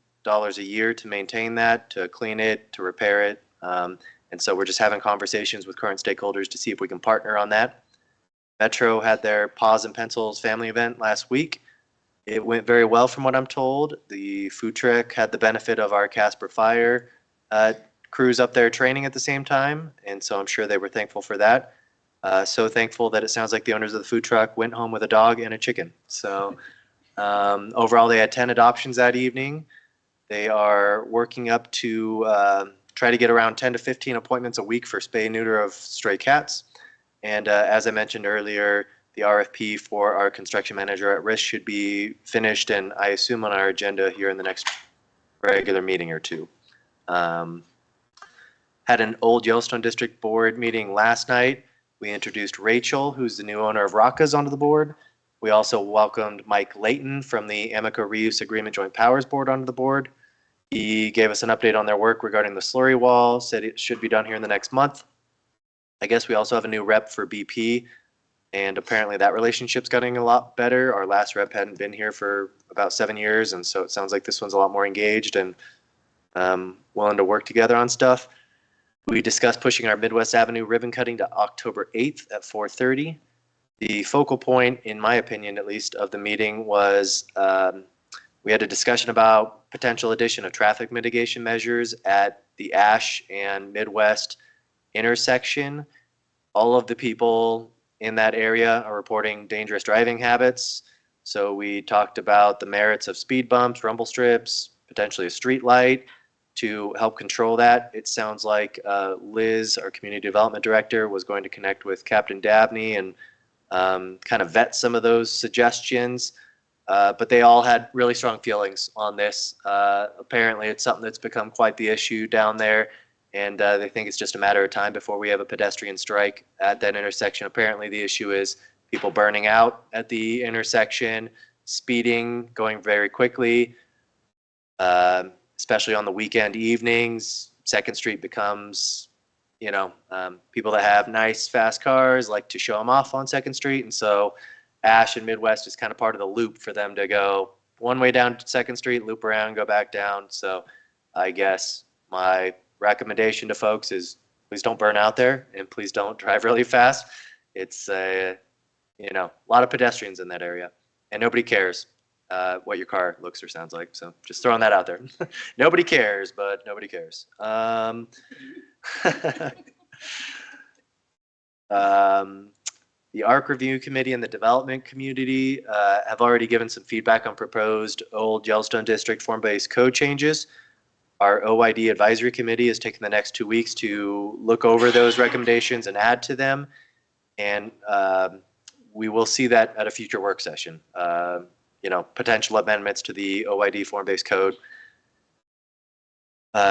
S9: a year to maintain that, to clean it, to repair it. And so we're just having conversations with current stakeholders to see if we can partner on that. Metro had their Paws and Pencils family event last week. It went very well from what I'm told. The food truck had the benefit of our Casper Fire crews up there training at the same time, and so I'm sure they were thankful for that. So thankful that it sounds like the owners of the food truck went home with a dog and a chicken. So overall, they had 10 adoptions that evening. They are working up to try to get around 10 to 15 appointments a week for spay and neuter of stray cats. And as I mentioned earlier, the RFP for our construction manager at risk should be finished, and I assume on our agenda here in the next regular meeting or two. Had an old Yellowstone District Board meeting last night. We introduced Rachel, who's the new owner of Rocka's, onto the board. We also welcomed Mike Layton from the Amico Reuse Agreement Joint Powers Board onto the board. He gave us an update on their work regarding the slurry wall, said it should be done here in the next month. I guess we also have a new rep for BP, and apparently that relationship's getting a lot better. Our last rep hadn't been here for about 7 years, and so it sounds like this one's a lot more engaged and willing to work together on stuff. We discussed pushing our Midwest Avenue ribbon cutting to October 8th at 4:30. The focal point, in my opinion at least, of the meeting was we had a discussion about potential addition of traffic mitigation measures at the Ash and Midwest intersection. All of the people in that area are reporting dangerous driving habits. So we talked about the merits of speed bumps, rumble strips, potentially a street light to help control that. It sounds like Liz, our community development director, was going to connect with Captain Dabney and kind of vet some of those suggestions. But they all had really strong feelings on this. Apparently it's something that's become quite the issue down there, and they think it's just a matter of time before we have a pedestrian strike at that intersection. Apparently the issue is people burning out at the intersection, speeding, going very quickly, especially on the weekend evenings. Second Street becomes, people that have nice fast cars like to show them off on Second Street, and so Ash and Midwest is kind of part of the loop for them to go one way down to Second Street, loop around, go back down. So I guess my recommendation to folks is please don't burn out there and please don't drive really fast. It's a lot of pedestrians in that area, and nobody cares what your car looks or sounds like. So just throwing that out there. Nobody cares, but nobody cares. The ARC Review Committee and the Development Community have already given some feedback on proposed old Yellowstone District form-based code changes. Our OID Advisory Committee is taking the next 2 weeks to look over those recommendations and add to them. And we will see that at a future work session. Potential amendments to the OID form-based code.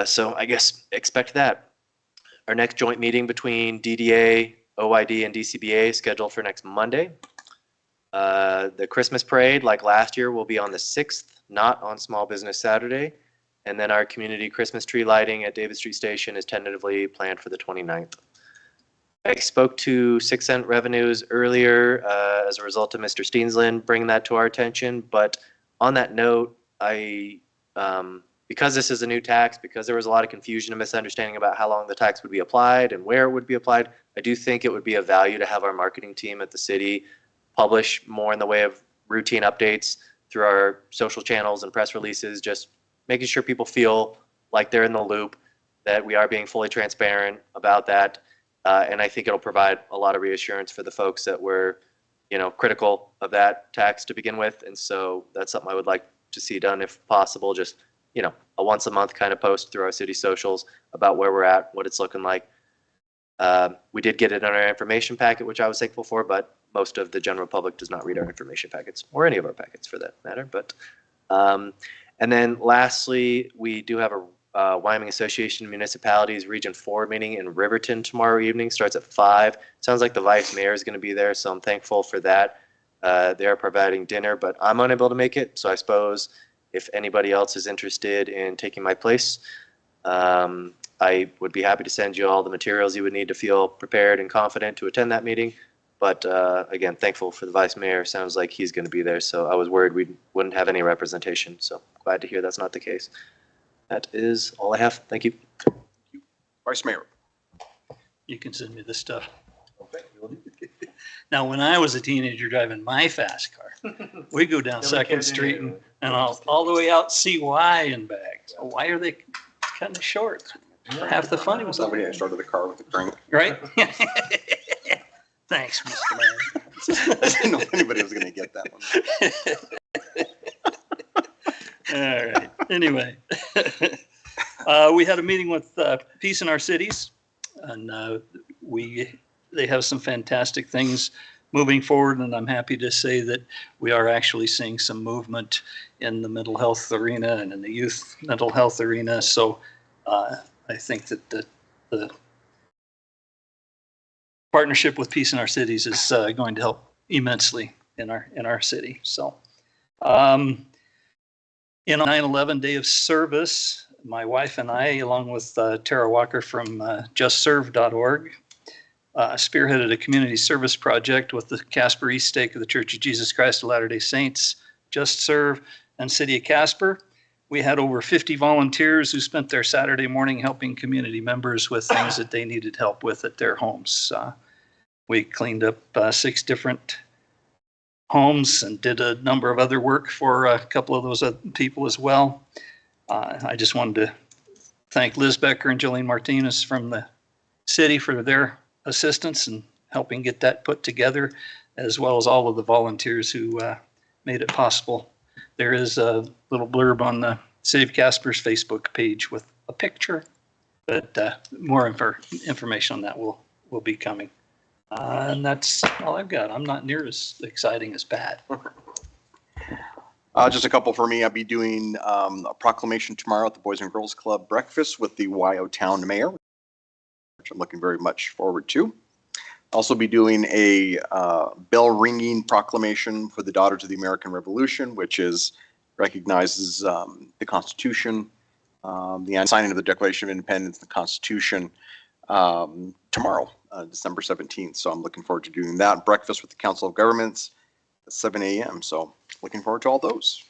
S9: So I guess expect that. Our next joint meeting between DDA, OID, and DCBA is scheduled for next Monday. The Christmas parade, like last year, will be on the 6th, not on Small Business Saturday. And then our community Christmas tree lighting at David Street Station is tentatively planned for the 29th. I spoke to 6 cent revenues earlier as a result of Mr. Steensland bringing that to our attention. But on that note, because this is a new tax, because there was a lot of confusion and misunderstanding about how long the tax would be applied and where it would be applied, I do think it would be of value to have our marketing team at the city publish more in the way of routine updates through our social channels and press releases, just making sure people feel like they're in the loop, that we are being fully transparent about that. And I think it'll provide a lot of reassurance for the folks that were, critical of that tax to begin with. And so that's something I would like to see done if possible, just, a once a month kind of post through our city socials about where we're at, what it's looking like. We did get it on our information packet, which I was thankful for, but most of the general public does not read our information packets, or any of our packets for that matter. But and then lastly, we do have a Wyoming Association of Municipalities Region 4 meeting in Riverton tomorrow evening. Starts at 5. Sounds like the vice mayor is going to be there, so I'm thankful for that. They are providing dinner, but I'm unable to make it. So I suppose if anybody else is interested in taking my place, I would be happy to send you all the materials you would need to feel prepared and confident to attend that meeting. But again, thankful for the vice mayor. Sounds like he's going to be there. So I was worried we wouldn't have any representation. So glad to hear that's not the case. That is all I have. Thank you.
S1: Vice Mayor.
S18: You can send me this stuff. Now, when I was a teenager driving my fast car, we go down Second Street and all the way out CY and back. So why are they kind of short? Half the fun was
S1: somebody that started the car with a crank.
S18: Right? Thanks, Mr. Mayor.
S1: I didn't know if anybody was going to get that one.
S18: All right. Anyway, we had a meeting with Peace in Our Cities, and they have some fantastic things moving forward, and I'm happy to say that we are actually seeing some movement in the mental health arena and in the youth mental health arena. So I think that the partnership with Peace in Our Cities is going to help immensely in our city. So in 9/11 Day of Service, my wife and I, along with Tara Walker from justserve.org, spearheaded a community service project with the Casper East Stake of the Church of Jesus Christ of Latter-day Saints, Just Serve, and City of Casper. We had over 50 volunteers who spent their Saturday morning helping community members with things that they needed help with at their homes. We cleaned up 6 different homes and did a number of other work for a couple of those people as well. I just wanted to thank Liz Becker and Jolene Martinez from the city for their assistance in helping get that put together, as well as all of the volunteers who made it possible. There is a little blurb on the City of Casper's Facebook page with a picture, but more information on that will be coming. And that's all I've got. I'm not near as exciting as Pat.
S1: Just a couple for me. I'll be doing a proclamation tomorrow at the Boys and Girls Club breakfast with the WYO Town Mayor, which I'm looking very much forward to. Also be doing a bell ringing proclamation for the Daughters of the American Revolution, which recognizes the Constitution, the signing of the Declaration of Independence, the Constitution, tomorrow, December 17th. So I'm looking forward to doing that. Breakfast with the Council of Governments at 7 a.m. So looking forward to all those.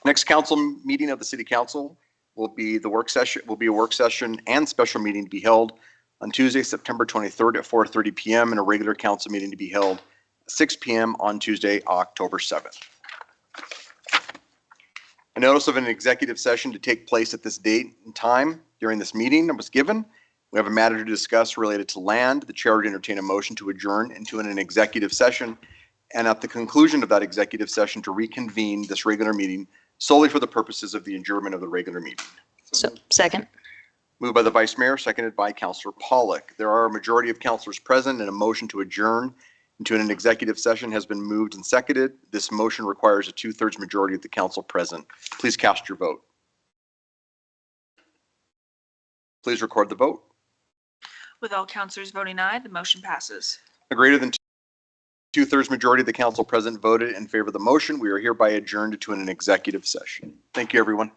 S1: Next council meeting of the City Council will be a work session and special meeting to be held on Tuesday, September 23rd at 4:30 p.m. and a regular council meeting to be held at 6 p.m. on Tuesday, October 7th. A notice of an executive session to take place at this date and time during this meeting was given. We have a matter to discuss related to land. The chair would entertain a motion to adjourn into an executive session, and at the conclusion of that executive session to reconvene this regular meeting solely for the purposes of the adjournment of the regular meeting.
S11: So, second.
S1: Moved by the Vice Mayor, seconded by Councillor Pollock. There are a majority of councillors present and a motion to adjourn into an executive session has been moved and seconded. This motion requires a 2/3 majority of the council present. Please cast your vote. Please record the vote.
S3: With all councilors voting aye, the motion passes.
S1: A greater than 2/3 majority of the council present voted in favor of the motion. We are hereby adjourned to an executive session. Thank you, everyone.